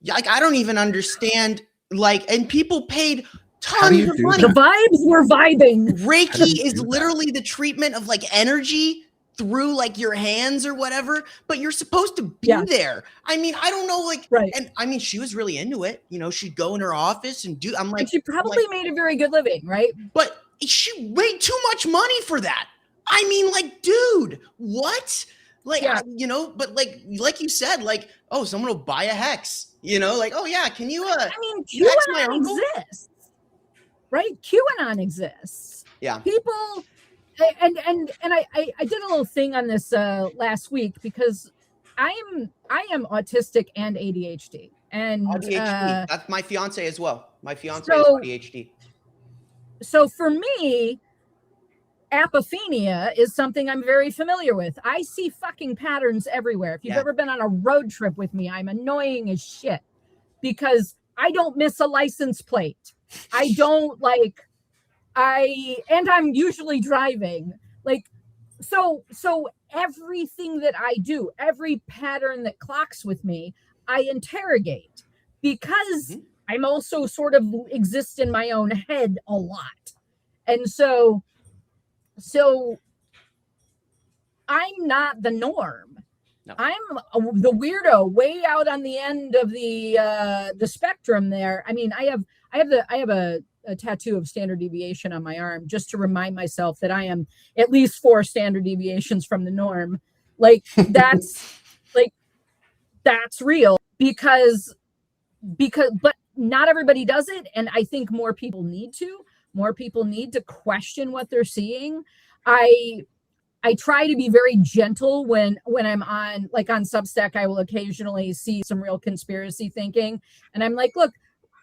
Like, I don't even understand. Like, and people paid tons of money. The vibes were vibing. Reiki is literally the treatment of like energy through like your hands or whatever, but you're supposed to be there. I mean, I don't know, like, right. And I mean, she was really into it. She'd go in her office and do, I'm like, and she probably made a very good living, right? But she made too much money for that. I mean, like, dude, what? Like, but like you said, like, oh, someone will buy a hex, like, oh yeah, can you, I mean, QAnon exists, right? QAnon exists. Yeah. People, and I did a little thing on this last week because I am autistic and ADHD. And ADHD. That's my fiance as well. My fiance is ADHD. So for me, apophenia is something I'm very familiar with. I see fucking patterns everywhere. If you've ever been on a road trip with me, I'm annoying as shit because I don't miss a license plate. I don't and I'm usually driving. Like, so everything that I do, every pattern that clocks with me, I interrogate because I'm also sort of exist in my own head a lot. And so I'm not the norm. No. I'm the weirdo way out on the end of the spectrum there. I mean, I have a tattoo of standard deviation on my arm just to remind myself that I am at least 4 standard deviations from the norm. Like, that's that's real because but not everybody does it, and I think more people need to question what they're seeing. I try to be very gentle when I'm on Substack. I will occasionally see some real conspiracy thinking, and I'm like, look,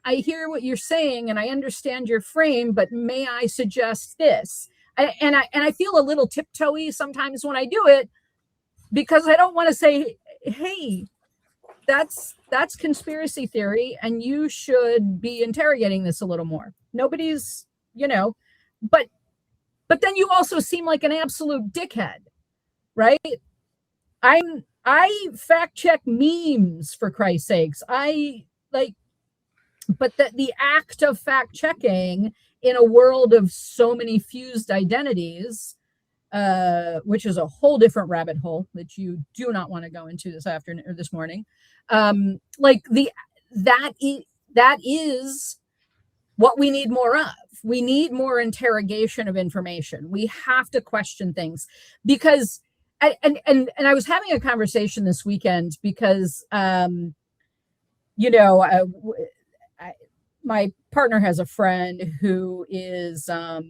I hear what you're saying and I understand your frame, but may I suggest this? And I feel a little tiptoey sometimes when I do it because I don't want to say, hey, that's conspiracy theory and you should be interrogating this a little more. Nobody's, but then you also seem like an absolute dickhead, right? I fact check memes, for Christ's sakes. But the act of fact checking in a world of so many fused identities, which is a whole different rabbit hole that you do not want to go into this afternoon or this morning. That is what we need more of. We need more interrogation of information. We have to question things because, and I was having a conversation this weekend because, my partner has a friend who is a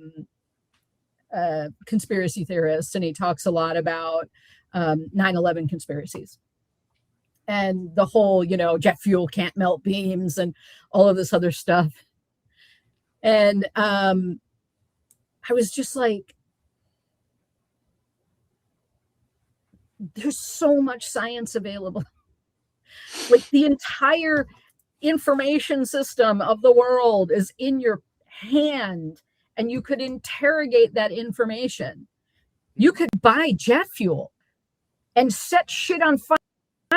conspiracy theorist, and he talks a lot about 9/11 conspiracies and the whole, jet fuel can't melt beams and all of this other stuff. And I was just like, there's so much science available. Like, the entire information system of the world is in your hand, and you could interrogate that information. You could buy jet fuel and set shit on fire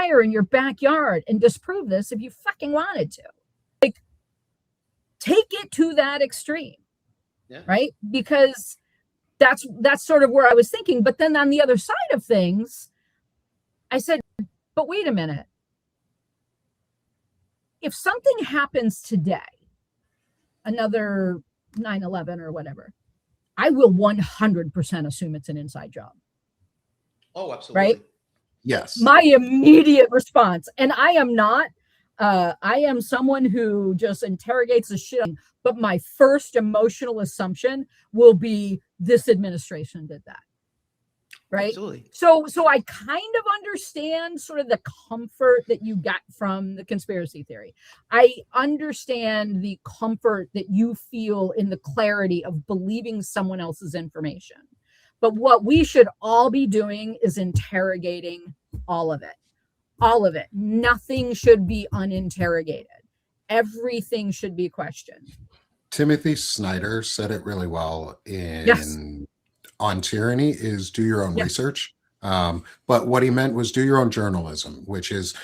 fire in your backyard and disprove this if you fucking wanted to. Like, take it to that extreme. Yeah. Right? Because that's sort of where I was thinking. But then on the other side of things, I said, but wait a minute. If something happens today, another 9/11 or whatever, I will 100% assume it's an inside job. Oh, absolutely. Right? Yes. My immediate response, and I am not, I am someone who just interrogates the shit, but my first emotional assumption will be this administration did that. Right. Absolutely. So I kind of understand sort of the comfort that you got from the conspiracy theory. I understand the comfort that you feel in the clarity of believing someone else's information. But what we should all be doing is interrogating all of it. All of it. Nothing should be uninterrogated. Everything should be questioned. Timothy Snyder said it really well on tyranny is do your own research. But what he meant was do your own journalism, which is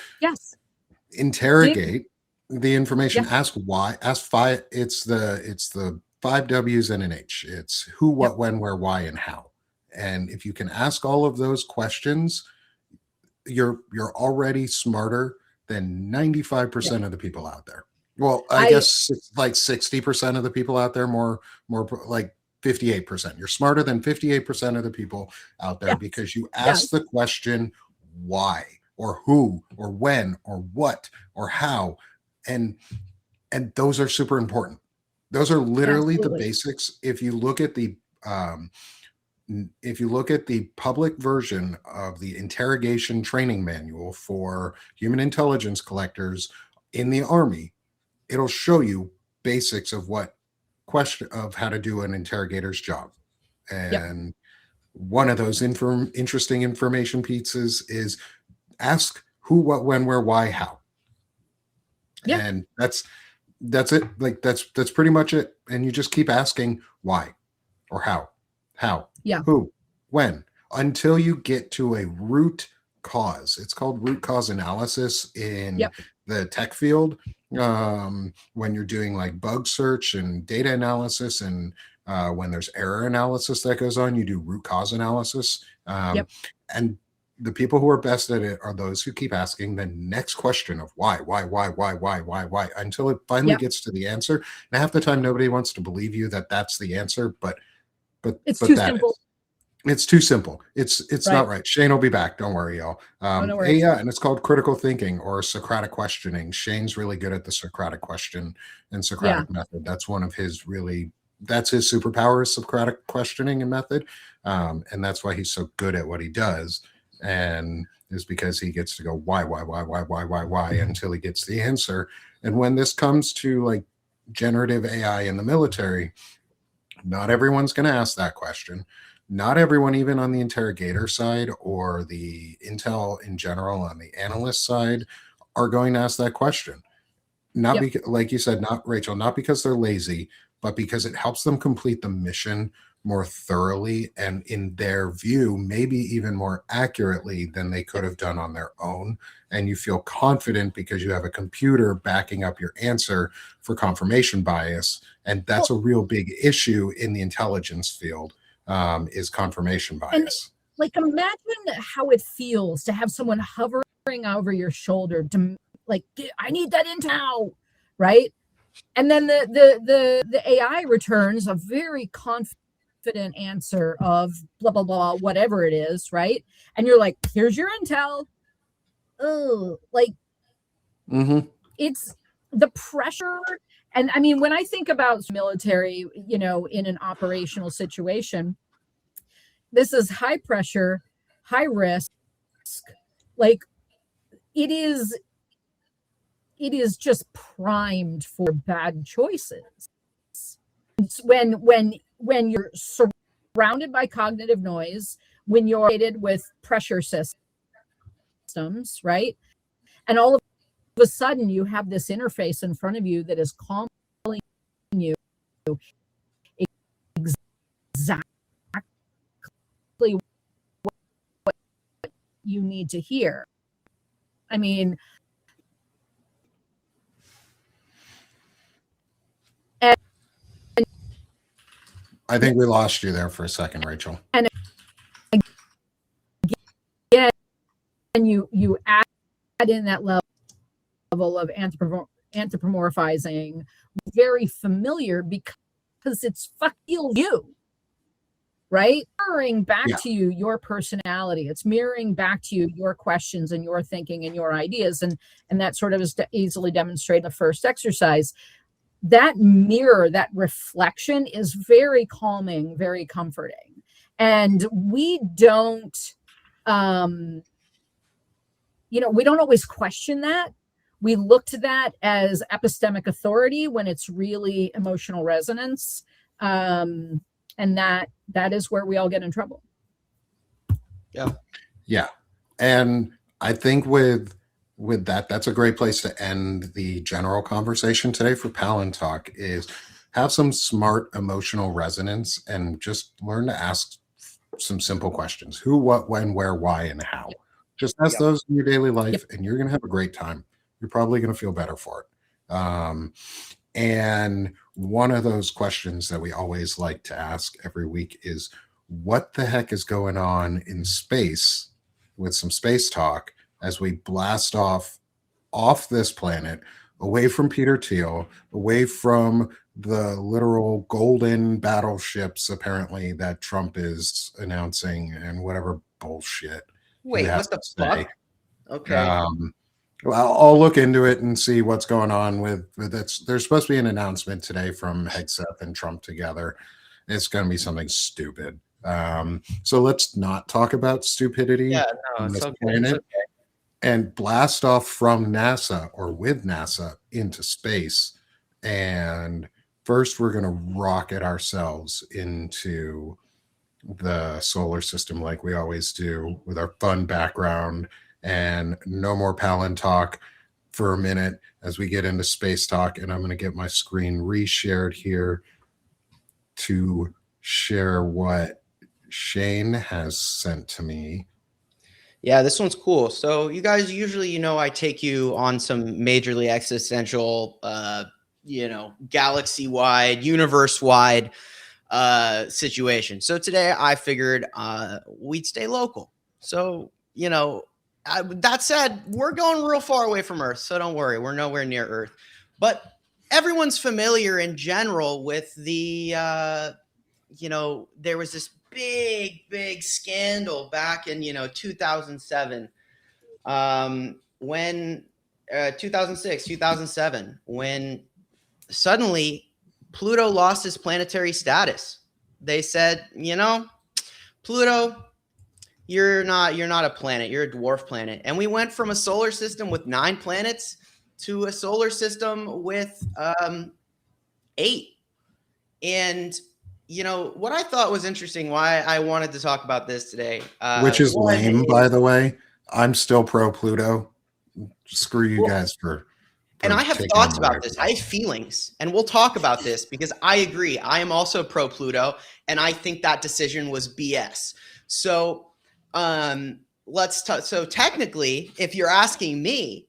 interrogate the information, ask why, ask five. It's the 5 W's and an H. It's who, what, when, where, why, and how. And if you can ask all of those questions, you're already smarter than 95% of the people out there. Well, I guess like 60% of the people out there, more like 58%. You're smarter than 58% of the people out there because you ask the question why or who or when or what or how. And those are super important. Those are literally the basics. If you look at the public version of the interrogation training manual for human intelligence collectors in the Army, it'll show you basics of how to do an interrogator's job. And one of those interesting information pieces is ask who, what, when, where, why, how. And that's it. Like that's pretty much it. And you just keep asking why or how, who, when, until you get to a root cause. It's called root cause analysis in the tech field. When you're doing like bug search and data analysis, and when there's error analysis that goes on, you do root cause analysis. And the people who are best at it are those who keep asking the next question of why, until it finally gets to the answer. And half the time, nobody wants to believe you that that's the answer, but it's too simple. It's too simple. It's not right. Shane will be back. Don't worry, y'all. No worries. And it's called critical thinking or Socratic questioning. Shane's really good at the Socratic question and Socratic method. That's one of his that's his superpower is Socratic questioning and method. And that's why he's so good at what he does. And is because he gets to go why until he gets the answer. And when this comes to like generative AI in the military, not everyone's going to ask that question. Not everyone, even on the interrogator side or the intel in general on the analyst side, are going to ask that question. Not because, like you said, not Rachel, not because they're lazy, but because it helps them complete the mission more thoroughly and in their view, maybe even more accurately than they could have done on their own. And you feel confident because you have a computer backing up your answer for confirmation bias. And that's a real big issue in the intelligence field. Is confirmation bias. And, like, imagine how it feels to have someone hovering over your shoulder to like, I need that in now, right? And then the AI returns a very confident answer of blah blah blah, whatever it is, right? And you're like, here's your intel. Oh, like, it's the pressure. And I mean, when I think about military, in an operational situation, this is high pressure, high risk. Like it is just primed for bad choices. It's when you're surrounded by cognitive noise, when you're related with pressure systems, right? And all of a sudden you have this interface in front of you that is calling you exactly what you need to hear. I mean, I think we lost you there for a second, Rachel. and again, you add in that level of anthropomorphizing, very familiar because it's fuck you, right? Mirroring back to you your personality. It's mirroring back to you your questions and your thinking and your ideas, and that sort of is easily demonstrated in the first exercise. That mirror, that reflection is very calming, very comforting. And we don't, we don't always question that. We look to that as epistemic authority when it's really emotional resonance. And that is where we all get in trouble. Yeah. And I think with that, that's a great place to end the general conversation today for Palantalk, is have some smart emotional resonance and just learn to ask some simple questions. Who, what, when, where, why, and how. Just ask those in your daily life and you're going to have a great time. You're probably going to feel better for it. And one of those questions that we always like to ask every week is, what the heck is going on in space, with some space talk, as we blast off this planet, away from Peter Thiel, away from the literal golden battleships, apparently, that Trump is announcing, and whatever bullshit. Wait, what the fuck? Okay. Well, I'll look into it and see what's going on with it. There's supposed to be an announcement today from Hegseth and Trump together. It's going to be something stupid. So let's not talk about stupidity on this planet, and blast off from NASA, or with NASA, into space. And first, we're going to rocket ourselves into the solar system like we always do, with our fun background. And no more Palantalk for a minute as we get into space talk. And I'm going to get my screen reshared here to share what Shane has sent to me. Yeah, this one's cool. So you guys, usually, I take you on some majorly existential, galaxy-wide, universe-wide situation. So today I figured we'd stay local. So, that said, we're going real far away from Earth, so don't worry. We're nowhere near Earth. But everyone's familiar in general with the, there was this big scandal back in 2007 when 2006 2007 when suddenly Pluto lost its planetary status. They said, Pluto, you're not a planet, you're a dwarf planet. And we went from a solar system with 9 planets to a solar system with 8. And what I thought was interesting, why I wanted to talk about this today, which is lame, by the way. I'm still pro Pluto. Screw you guys for and I have thoughts about this. I have feelings, and we'll talk about this because I agree. I am also pro Pluto, and I think that decision was BS. So so technically, if you're asking me,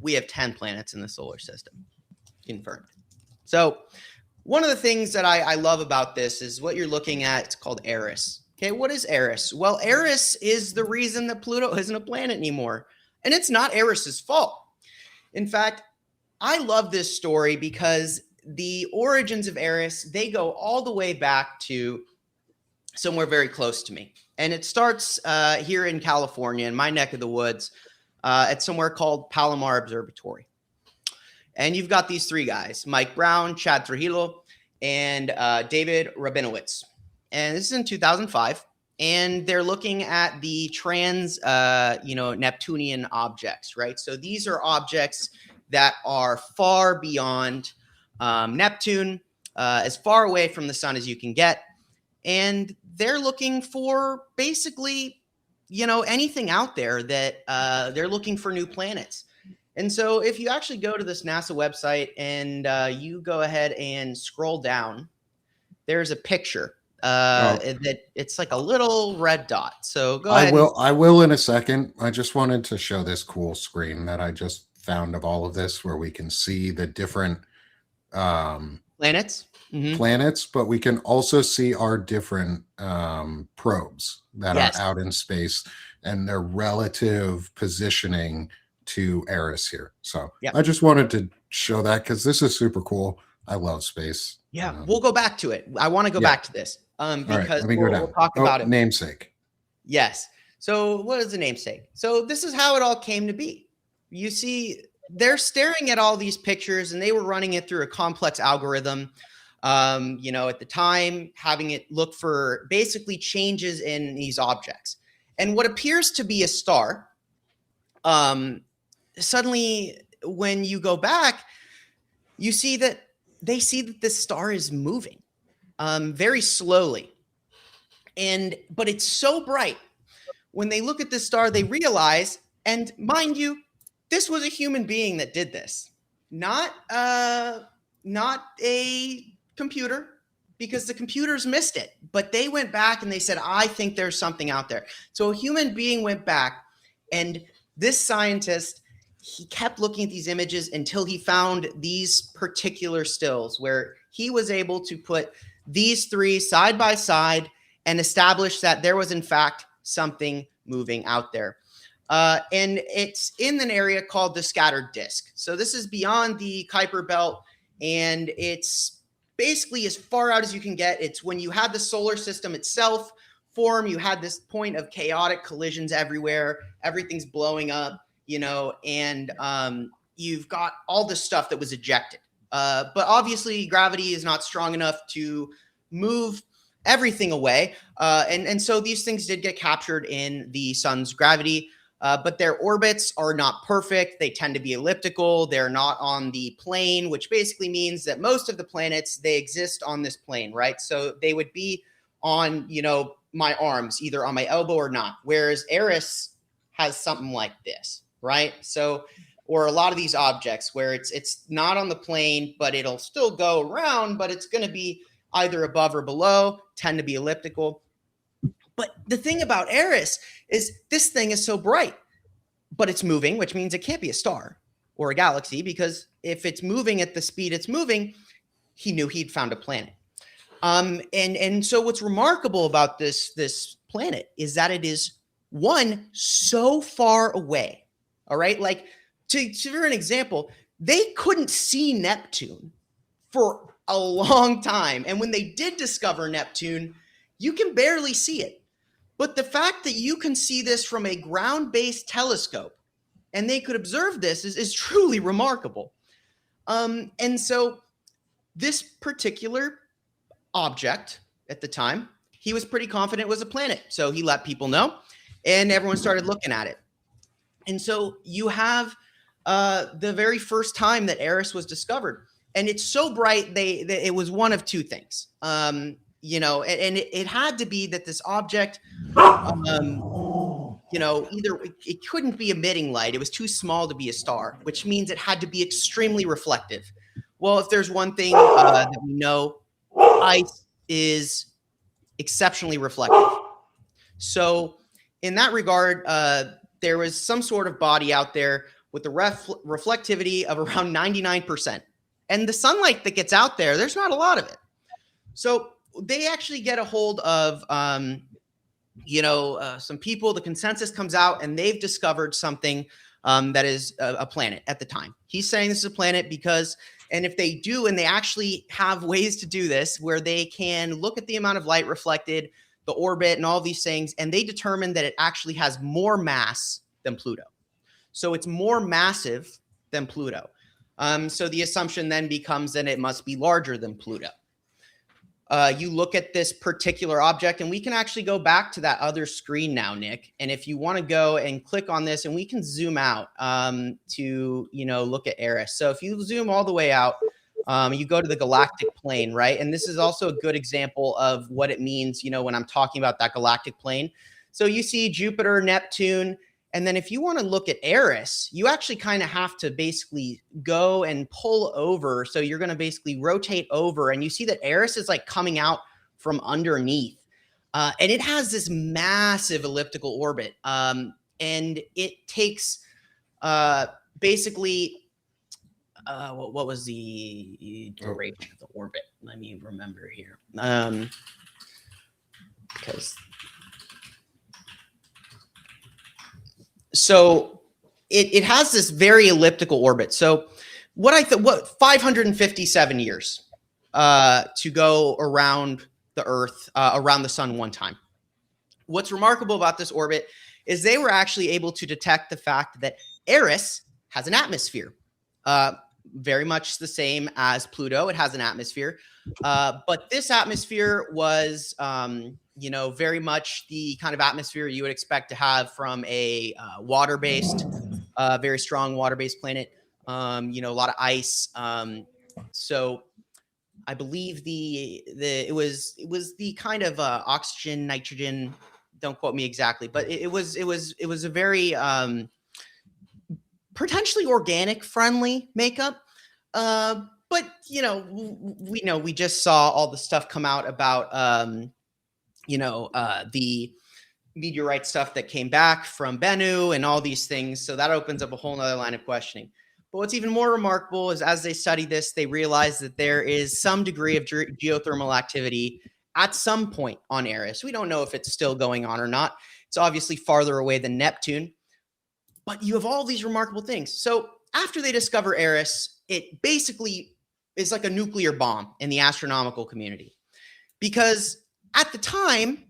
we have 10 planets in the solar system, confirmed. So one of the things that I love about this is what you're looking at. It's called Eris. Okay, what is Eris? Well, Eris is the reason that Pluto isn't a planet anymore. And it's not Eris's fault. In fact, I love this story because the origins of Eris, they go all the way back to somewhere very close to me. And it starts here in California, in my neck of the woods, at somewhere called Palomar Observatory. And you've got these 3 guys, Mike Brown, Chad Trujillo, and David Rabinowitz. And this is in 2005. And they're looking at the Neptunian objects, right? So these are objects that are far beyond Neptune, as far away from the sun as you can get. And they're looking for basically, anything out there that they're looking for new planets. And so if you actually go to this NASA website and you go ahead and scroll down, there's a picture that it's like a little red dot. So go ahead. I will in a second. I just wanted to show this cool screen that I just found of all of this, where we can see the different Planets. Mm-hmm. planets, but we can also see our different probes that Yes. are out in space and their relative positioning to Eris here. So Yep. I just wanted to show that because this is super cool. I love space. Yeah, we'll go back to it. I want to go back to this because we'll talk about it. Namesake. Yes. So what is the namesake? So this is how it all came to be. You see, they're staring at all these pictures and they were running it through a complex algorithm. At the time, having it look for basically changes in these objects. And what appears to be a star, suddenly when you go back, you see that they see that this star is moving very slowly. But it's so bright. When they look at this star, they realize, and mind you, this was a human being that did this, not a computer, because the computers missed it. But they went back and they said, I think there's something out there. So a human being went back, and this scientist, he kept looking at these images until he found these particular stills where he was able to put these three side by side and establish that there was in fact something moving out there. And it's in an area called the scattered disk. So this is beyond the Kuiper belt, and it's basically as far out as you can get. It's when you had the solar system itself form, you had this point of chaotic collisions everywhere. Everything's blowing up, and you've got all this stuff that was ejected. But obviously gravity is not strong enough to move everything away. And so these things did get captured in the sun's gravity. But their orbits are not perfect. They tend to be elliptical. They're not on the plane, which basically means that most of the planets, they exist on this plane, right? So they would be on, my arms, either on my elbow or not. Whereas Eris has something like this, right? So, or a lot of these objects where it's not on the plane, but it'll still go around, but it's going to be either above or below, tend to be elliptical. But the thing about Eris is this thing is so bright, but it's moving, which means it can't be a star or a galaxy, because if it's moving at the speed it's moving, he knew he'd found a planet. And so what's remarkable about this planet is that it is one so far away. All right. Like for an example, they couldn't see Neptune for a long time. And when they did discover Neptune, you can barely see it. But the fact that you can see this from a ground-based telescope and they could observe this is truly remarkable. And so this particular object at the time, he was pretty confident it was a planet. So he let people know and everyone started looking at it. And so you have the very first time that Eris was discovered. And it's so bright, that it was one of two things. And it had to be that this object, either it couldn't be emitting light. It was too small to be a star, which means it had to be extremely reflective. Well, if there's one thing that we know, ice is exceptionally reflective. So in that regard, there was some sort of body out there with the reflectivity of around 99%. And the sunlight that gets out there, there's not a lot of it. So they actually get a hold of, some people. The consensus comes out and they've discovered something that is a planet at the time. He's saying this is a planet because, and if they do, and they actually have ways to do this where they can look at the amount of light reflected, the orbit and all these things, and they determine that it actually has more mass than Pluto. So it's more massive than Pluto. So the assumption then becomes that it must be larger than Pluto. You look at this particular object, and we can actually go back to that other screen now, Nick. And if you want to go and click on this, and we can zoom out to, look at Eris. So if you zoom all the way out, you go to the galactic plane, right? And this is also a good example of what it means, when I'm talking about that galactic plane. So you see Jupiter, Neptune, and then if you want to look at Eris, you actually kind of have to basically go and pull over. So you're going to basically rotate over, and you see that Eris is like coming out from underneath. And it has this massive elliptical orbit. And it takes basically, what was the duration of the orbit? Let me remember here. So it has this very elliptical orbit. So what 557 years to go around the Earth, around the sun one time. What's remarkable about this orbit is they were actually able to detect the fact that Eris has an atmosphere, very much the same as Pluto. It has an atmosphere, but this atmosphere was, very much the kind of atmosphere you would expect to have from a water-based, very strong water-based planet. A lot of ice. So I believe it was the kind of oxygen, nitrogen. Don't quote me exactly, but it was a very potentially organic friendly makeup. But we just saw all the stuff come out about the meteorite stuff that came back from Bennu and all these things. So that opens up a whole nother line of questioning. But what's even more remarkable is as they study this, they realize that there is some degree of geothermal activity at some point on Eris. We don't know if it's still going on or not. It's obviously farther away than Neptune, but you have all these remarkable things. So after they discover Eris, it basically is like a nuclear bomb in the astronomical community. Because at the time,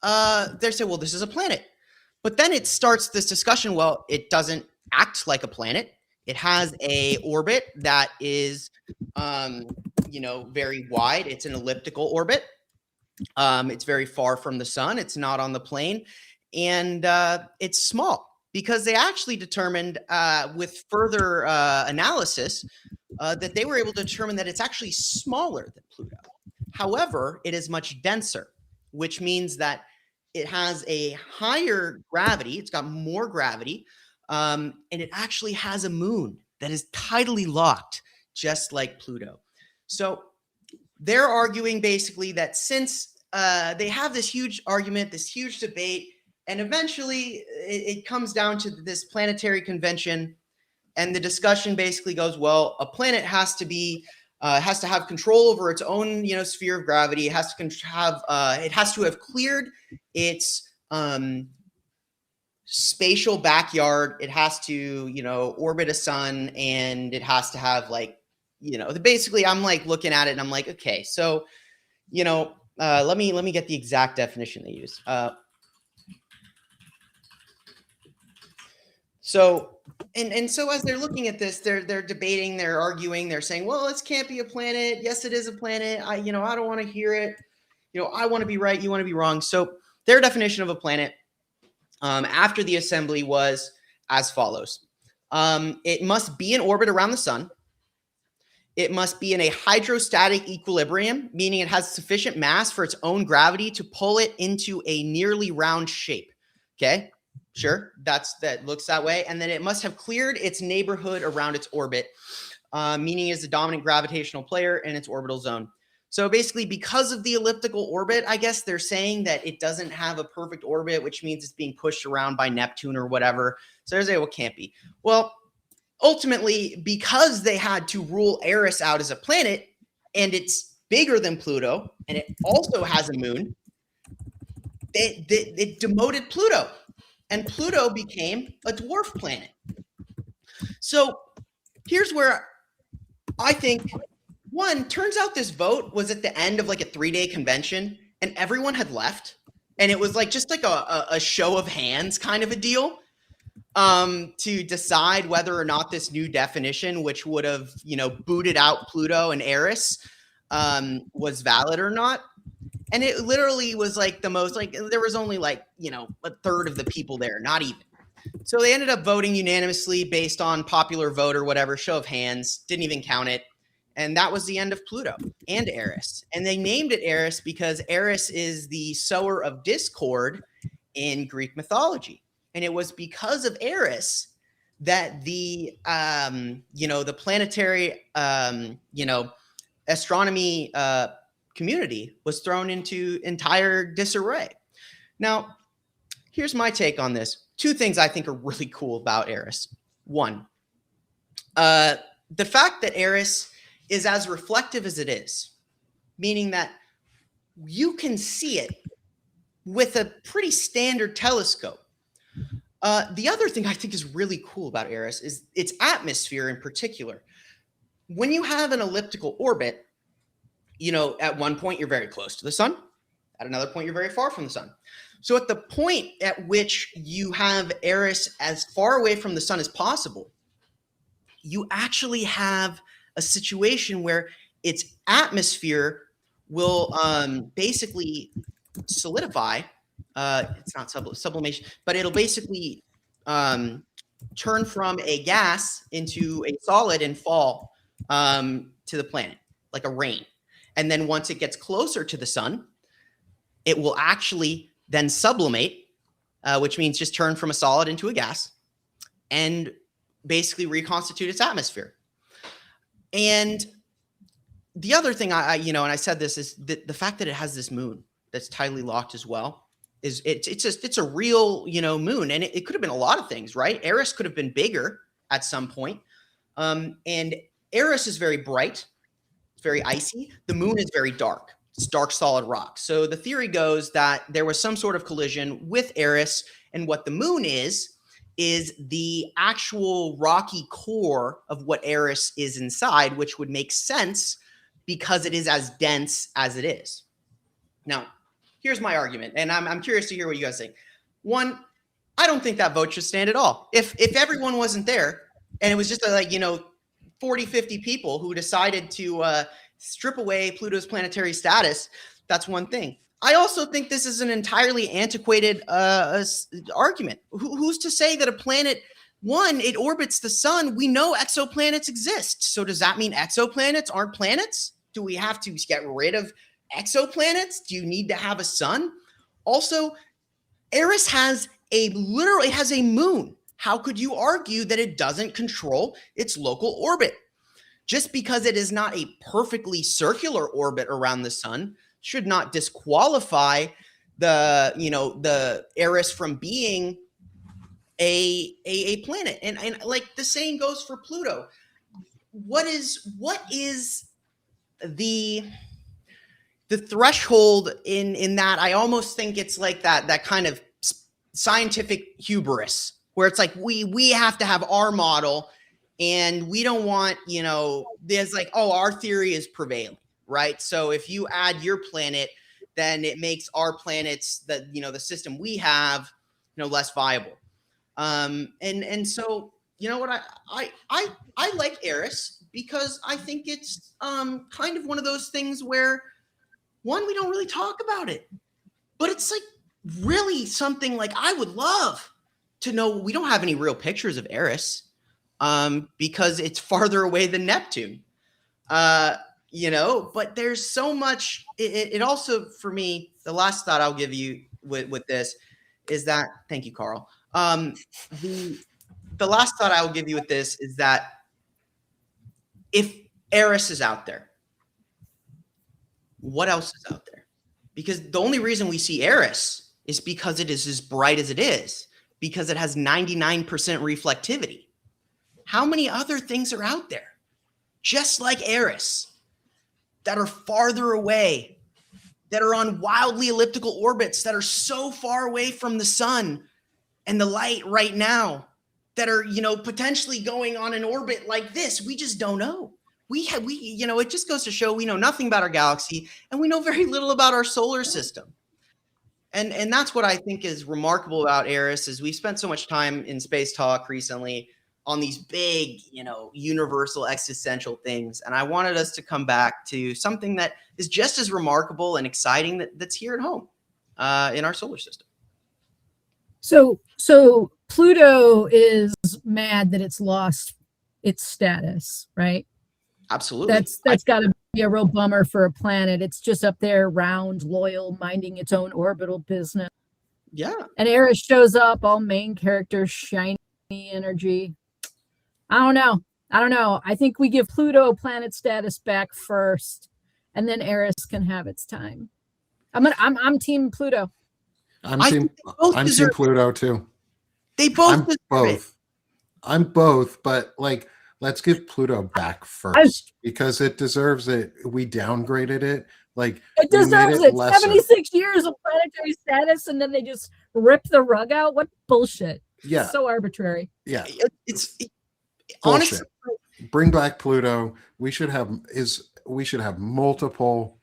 they say, well, this is a planet. But then it starts this discussion, well, it doesn't act like a planet. It has a orbit that is, very wide. It's an elliptical orbit. It's very far from the sun. It's not on the plane. And it's small because they actually determined with further analysis that they were able to determine that it's actually smaller than Pluto. However, it is much denser, which means that it has a higher gravity. It's got more gravity. And it actually has a moon that is tidally locked, just like Pluto. So they're arguing basically that since they have this huge argument, this huge debate, and eventually it comes down to this planetary convention, and the discussion basically goes, well, a planet has to have control over its own, sphere of gravity. It has to have cleared its spatial backyard. It has to, orbit a sun, and it has to have basically I'm like looking at it and I'm like, okay, so, let me get the exact definition they use. So as they're looking at this, they're debating, they're arguing, they're saying, well, this can't be a planet. Yes, it is a planet. I don't want to hear it. I want to be right. You want to be wrong. So their definition of a planet after the assembly was as follows. It must be in orbit around the sun. It must be in a hydrostatic equilibrium, meaning it has sufficient mass for its own gravity to pull it into a nearly round shape. Okay, sure, that looks that way. And then it must have cleared its neighborhood around its orbit, meaning it's a dominant gravitational player in its orbital zone. So basically, because of the elliptical orbit, I guess they're saying that it doesn't have a perfect orbit, which means it's being pushed around by Neptune or whatever. So they're saying, well, it can't be. Well, ultimately, because they had to rule Eris out as a planet, and it's bigger than Pluto, and it also has a moon, it demoted Pluto, and Pluto became a dwarf planet. So here's where I think, one, turns out this vote was at the end of like a 3-day convention, and everyone had left, and it was like just like a show of hands kind of a deal. To decide whether or not this new definition, which would have, booted out Pluto and Eris, was valid or not. And it literally was like the most, there was only a third of the people there, not even. So they ended up voting unanimously based on popular vote or whatever, show of hands, didn't even count it. And that was the end of Pluto and Eris. And they named it Eris because Eris is the sower of discord in Greek mythology. And it was because of Eris that the planetary, astronomy community was thrown into entire disarray. Now, here's my take on this. Two things I think are really cool about Eris. One, the fact that Eris is as reflective as it is, meaning that you can see it with a pretty standard telescope. The other thing I think is really cool about Eris is its atmosphere in particular. When you have an elliptical orbit, at one point you're very close to the sun. At another point, you're very far from the sun. So at the point at which you have Eris as far away from the sun as possible, you actually have a situation where its atmosphere will basically solidify. It's not sublimation, but it'll basically turn from a gas into a solid and fall to the planet like a rain. And then once it gets closer to the sun, it will actually then sublimate, which means just turn from a solid into a gas and basically reconstitute its atmosphere. And the other thing and I said this, is the fact that it has this moon that's tidally locked as well. It's a real, moon. And it could have been a lot of things, right? Eris could have been bigger at some point. And Eris is very bright. It's very icy. The moon is very dark. It's dark, solid rock. So the theory goes that there was some sort of collision with Eris, and what the moon is the actual rocky core of what Eris is inside, which would make sense because it is as dense as it is. Now, here's my argument, and I'm curious to hear what you guys think. One, I don't think that vote should stand at all. If everyone wasn't there and it was just 40, 50 people who decided to strip away Pluto's planetary status, that's one thing. I also think this is an entirely antiquated argument. Who's to say that a planet, one, it orbits the sun? We know exoplanets exist. So does that mean exoplanets aren't planets? Do we have to get rid of exoplanets? Do you need to have a sun? Also, Eris has a moon. How could you argue that it doesn't control its local orbit? Just because it is not a perfectly circular orbit around the sun should not disqualify the Eris from being a planet. And like the same goes for Pluto. What is the threshold in that? I almost think it's like that kind of scientific hubris where it's like we have to have our model, and we don't want, there's like, oh, our theory is prevailing, right? So if you add your planet, then it makes our planets, the system we have, less viable. And so, you know what, I like Eris because I think it's kind of one of those things where, one, we don't really talk about it, but it's like really something like I would love to know. We don't have any real pictures of Eris because it's farther away than Neptune, but there's so much. It also, for me, the last thought I'll give you with this is that, thank you, Carl. The last thought I will give you with this is that if Eris is out there, what else is out there? Because the only reason we see Eris is because it is as bright as it is, because it has 99% reflectivity. How many other things are out there, just like Eris, that are farther away, that are on wildly elliptical orbits, that are so far away from the sun and the light right now, that are, potentially going on an orbit like this? We just don't know. It just goes to show we know nothing about our galaxy, and we know very little about our solar system. And that's what I think is remarkable about Eris, is we've spent so much time in Space Talk recently on these big, universal existential things. And I wanted us to come back to something that is just as remarkable and exciting that's here at home in our solar system. So Pluto is mad that it's lost its status, right? Absolutely. That's got to be a real bummer for a planet. It's just up there, round, loyal, minding its own orbital business. Yeah. And Eris shows up, all main character, shiny energy. I don't know. I think we give Pluto planet status back first, and then Eris can have its time. I'm Team Pluto. I'm I team think they both I'm team deserve it. Pluto too. They both I'm deserve it. both. I'm both, but like let's give Pluto back first because it deserves it. We downgraded it. Like It we made deserves it it. lesser. 76 years of planetary status, and then they just rip the rug out. What bullshit. Yeah. It's so arbitrary. Yeah. It's Bullshit. honestly, Bring back Pluto. We should have multiple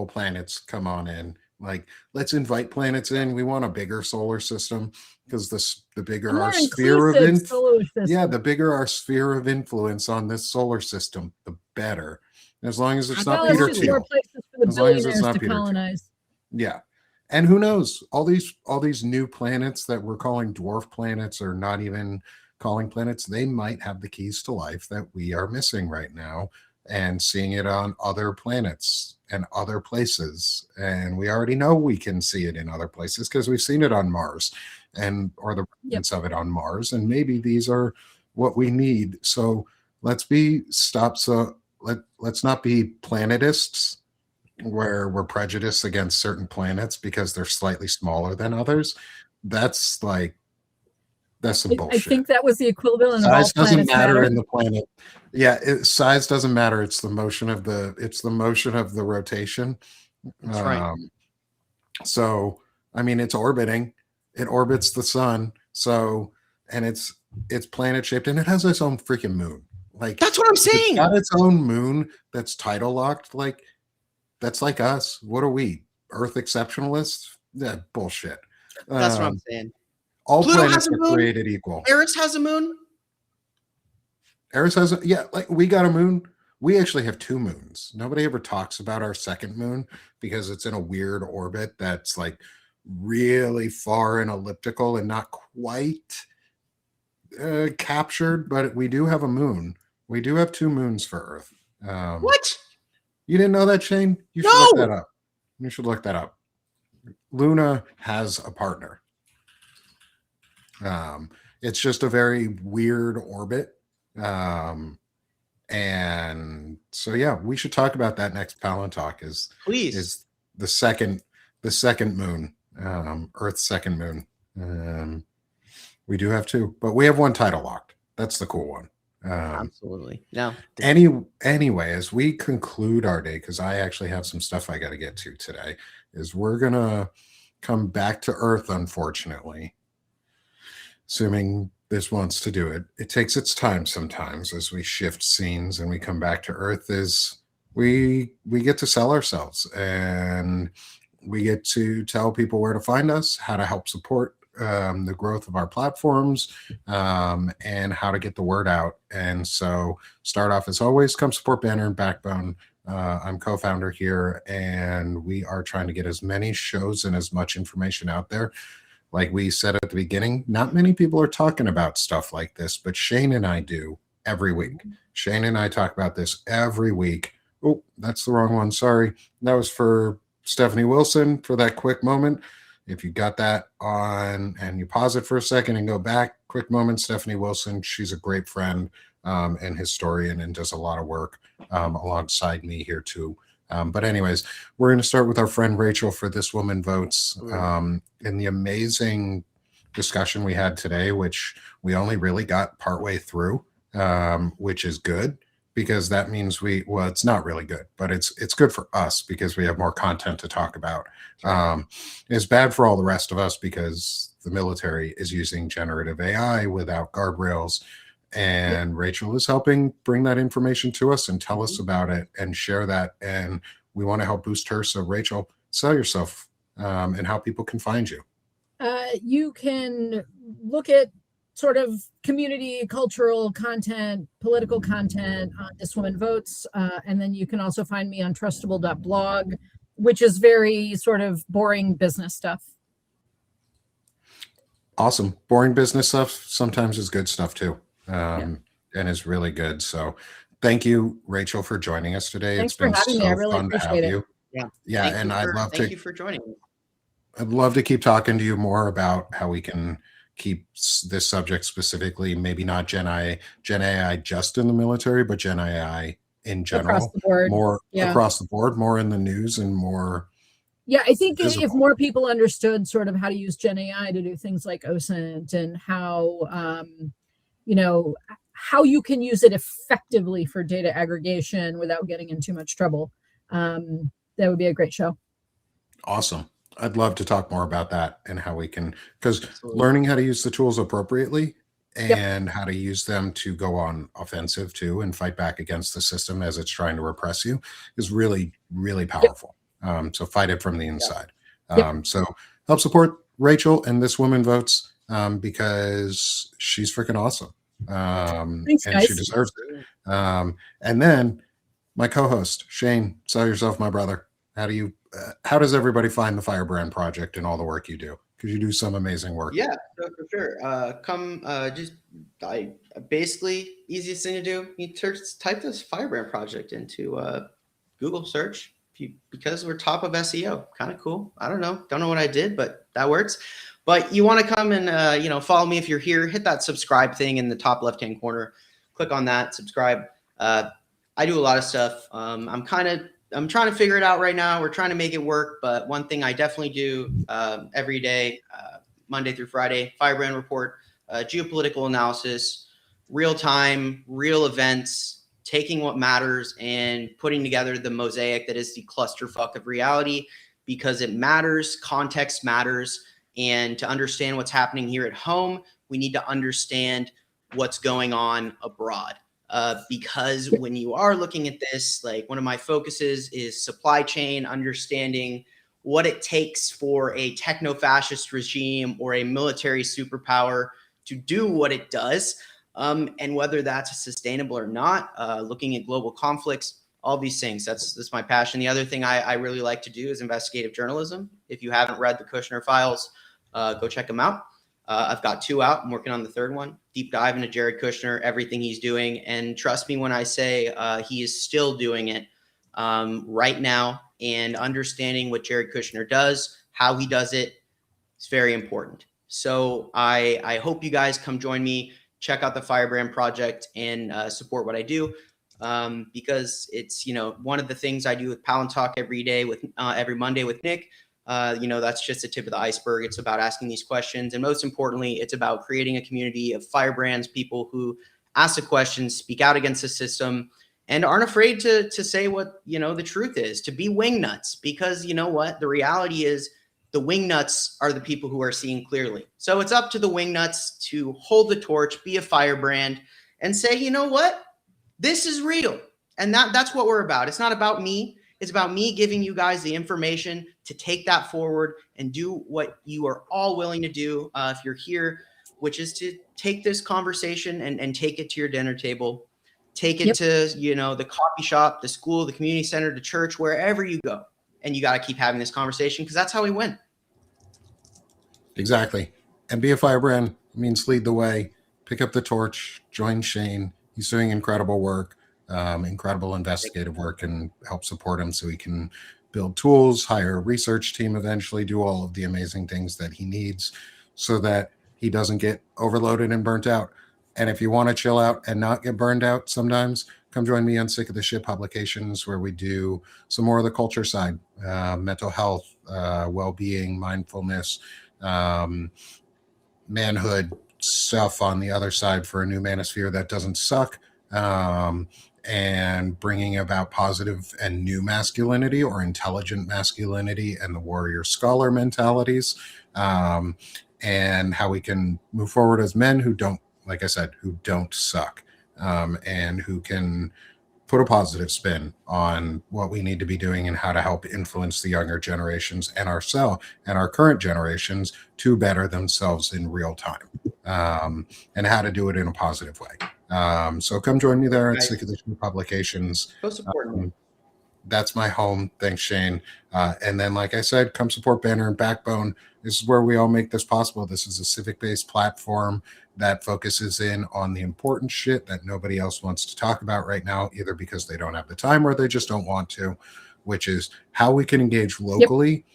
planets come on in. Like let's invite planets in. We want a bigger solar system because the A bigger more our sphere of inclusive solar system. yeah, the bigger our sphere of influence on this solar system, the better. As long as it's not Well, it's Peter just more Thiel. places for the As long as it's billionaires not to Peter Thiel. colonize. Yeah. And who knows? All these new planets that we're calling dwarf planets or not even calling planets, they might have the keys to life that we are missing right now and seeing it on other planets and other places. And we already know we can see it in other places because we've seen it on Mars or the remnants of it on Mars. And maybe these are what we need. So let's not be planetists where we're prejudiced against certain planets because they're slightly smaller than others. That's some bullshit. I think that was the equivalent of all Size doesn't planets matter in the planet. Yeah, size doesn't matter. It's the motion of the rotation. That's right. So I mean, it's orbiting. It orbits the sun. So and it's planet shaped and it has its own freaking moon. Like That's what I'm saying. It's got its own moon that's tidal locked. Like that's like us. What are we? Earth exceptionalists? Yeah, bullshit. That's what I'm saying. All Pluto planets has a are moon. created equal. Eris has a moon. Eris has like we got a moon. We actually have two moons. Nobody ever talks about our second moon because it's in a weird orbit that's like really far and elliptical and not quite captured, but we do have a moon. We do have two moons for Earth. What? You didn't know that, Shane? You should look that up. You should look that up. Luna has a partner. It's just a very weird orbit. And so yeah, we should talk about that next Palantalk is the second moon, Earth's second moon. We do have two, but we have one title locked. That's the cool one. Absolutely. No. Anyway, as we conclude our day, because I actually have some stuff I got to get to today, is we're gonna come back to Earth, unfortunately. Assuming this wants to do it. It takes its time sometimes as we shift scenes and we come back to Earth is we get to sell ourselves and we get to tell people where to find us, how to help support the growth of our platforms, and how to get the word out. And so start off as always, come support Banner and Backbone. I'm co-founder here and we are trying to get as many shows and as much information out there. Like we said at the beginning, not many people are talking about stuff like this, but Shane and I do every week. Shane and I talk about this every week. Oh, that's the wrong one. Sorry. That was for Stephanie Wilson for that quick moment. If you got that on and you pause it for a second and go back, quick moment, Stephanie Wilson. She's a great friend and historian and does a lot of work alongside me here too. But anyways, we're going to start with our friend Rachel for This Woman Votes. In the amazing discussion we had today, which we only really got partway through, which is good because that means it's not really good, but it's good for us because we have more content to talk about. It's bad for all the rest of us because the military is using generative AI without guardrails. And Rachel is helping bring that information to us and tell us about it and share that. And we want to help boost her. So Rachel, sell yourself and how people can find you. You can look at sort of community, cultural content, political content on This Woman Votes. And then you can also find me on trustable.blog, which is very sort of boring business stuff. Awesome. Boring business stuff sometimes is good stuff too. And is really good. So thank you, Rachel, for joining us today. Thanks it's been for having me. I really fun to have appreciate it. you. Yeah. And thank you for joining me. I'd love to keep talking to you more about how we can keep this subject specifically, maybe not Gen AI just in the military, but Gen AI in across general, the board. more Yeah. across the board, more in the news and more. Yeah, I think if visible. more people understood sort of how to use Gen AI to do things like OSINT and how, you know, how you can use it effectively for data aggregation without getting in too much trouble, that would be a great show. Awesome. I'd love to talk more about that and how we can, because Absolutely. learning how to use the tools appropriately Yep. and how to use them to go on offensive too and fight back against the system as it's trying to repress you is really, really powerful. So fight it from the inside. Yep. So help support Rachel and This Woman Votes because she's freaking awesome. Thanks, And she guys. deserves it. And then my co-host, Shane, sell yourself, my brother. How does everybody find the Firebrand Project and all the work you do? Because you do some amazing work. Yeah, for sure. Basically easiest thing to do. You type this Firebrand Project into Google search because we're top of SEO. Kind of cool. I don't know what I did, but that works. But you want to come and follow me if you're here. Hit that subscribe thing in the top left-hand corner. Click on that. Subscribe. I do a lot of stuff. I'm trying to figure it out right now. We're trying to make it work. But one thing I definitely do every day, Monday through Friday, Firebrand Report, geopolitical analysis, real time, real events, taking what matters and putting together the mosaic that is the clusterfuck of reality because it matters. Context matters. And to understand what's happening here at home, we need to understand what's going on abroad. Because when you are looking at this, like one of my focuses is supply chain, understanding what it takes for a techno-fascist regime or a military superpower to do what it does, and whether that's sustainable or not, looking at global conflicts, all these things. That's my passion. The other thing I really like to do is investigative journalism. If you haven't read the Kushner Files, go check them out. I've got 2 out. I'm working on the 3rd one. Deep dive into Jared Kushner, everything he's doing. And trust me when I say he is still doing it right now. And understanding what Jared Kushner does, how he does it, is very important. So I hope you guys come join me, check out the Firebrand Project, and support what I do. Because it's one of the things I do with Palantalk every day, with every Monday with Nick. That's just the tip of the iceberg. It's about asking these questions. And most importantly, it's about creating a community of firebrands, people who ask the questions, speak out against the system, and aren't afraid to say what, the truth is, to be wingnuts. Because you know what? The reality is the wingnuts are the people who are seeing clearly. So it's up to the wingnuts to hold the torch, be a firebrand, and say, you know what? This is real. And that's what we're about. It's not about me. It's about me giving you guys the information to take that forward and do what you are all willing to do if you're here, which is to take this conversation and take it to your dinner table, take it to, the coffee shop, the school, the community center, the church, wherever you go. And you got to keep having this conversation because that's how we win. Exactly. And be a firebrand means lead the way, pick up the torch, join Shane. He's doing incredible work. Incredible investigative work, and help support him so he can build tools, hire a research team, eventually do all of the amazing things that he needs so that he doesn't get overloaded and burnt out. And if you want to chill out and not get burned out sometimes, come join me on Sick of the Shit Publications, where we do some more of the culture side, mental health, well-being, mindfulness, manhood stuff on the other side for a new manosphere that doesn't suck. And bringing about positive and new masculinity, or intelligent masculinity, and the warrior scholar mentalities, and how we can move forward as men who don't, like I said, who don't suck, and who can put a positive spin on what we need to be doing and how to help influence the younger generations and our current generations to better themselves in real time, and how to do it in a positive way. So come join me there at Sick of the Shit Publications. Go support me. That's my home. Thanks, Shane. And then, like I said, come support Banner and Backbone. This is where we all make this possible. This is a civic-based platform that focuses in on the important shit that nobody else wants to talk about right now, either because they don't have the time or they just don't want to, which is how we can engage locally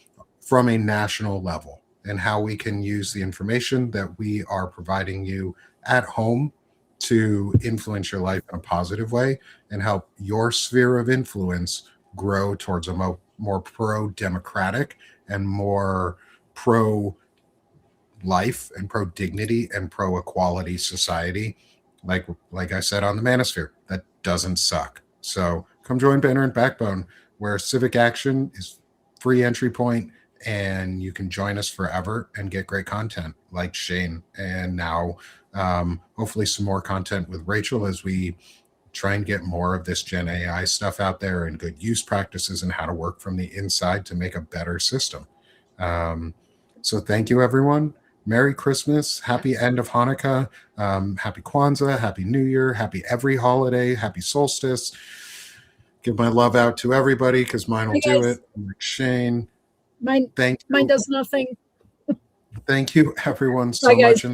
from a national level, and how we can use the information that we are providing you at home to influence your life in a positive way and help your sphere of influence grow towards a more pro-democratic and more pro-life and pro-dignity and pro-equality society. Like I said on the Manosphere, that doesn't suck. So come join Banner and Backbone, where civic action is free entry point, and you can join us forever and get great content like Shane, and now hopefully some more content with Rachel as we try and get more of this Gen AI stuff out there and good use practices and how to work from the inside to make a better system. So thank you, everyone. Merry Christmas. Happy end of Hanukkah. Happy Kwanzaa. Happy New Year. Happy every holiday. Happy solstice. Give my love out to everybody because mine will do it. Like Shane. Mine does nothing. Thank you, everyone, so much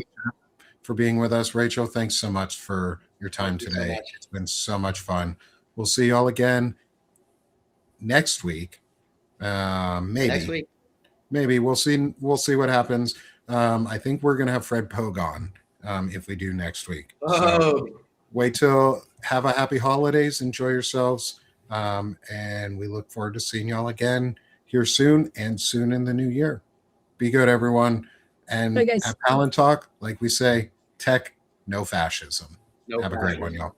for being with us. Rachel, thanks so much for your time today. It's been so much fun. We'll see y'all again next week. Maybe we'll see what happens. I think we're gonna have Fred Pogue on if we do next week. So wait till have a happy holidays, enjoy yourselves, and we look forward to seeing y'all again here soon and soon in the new year. Be good, everyone. And at Palantalk, like we say, tech, no fascism. Have a great one, y'all.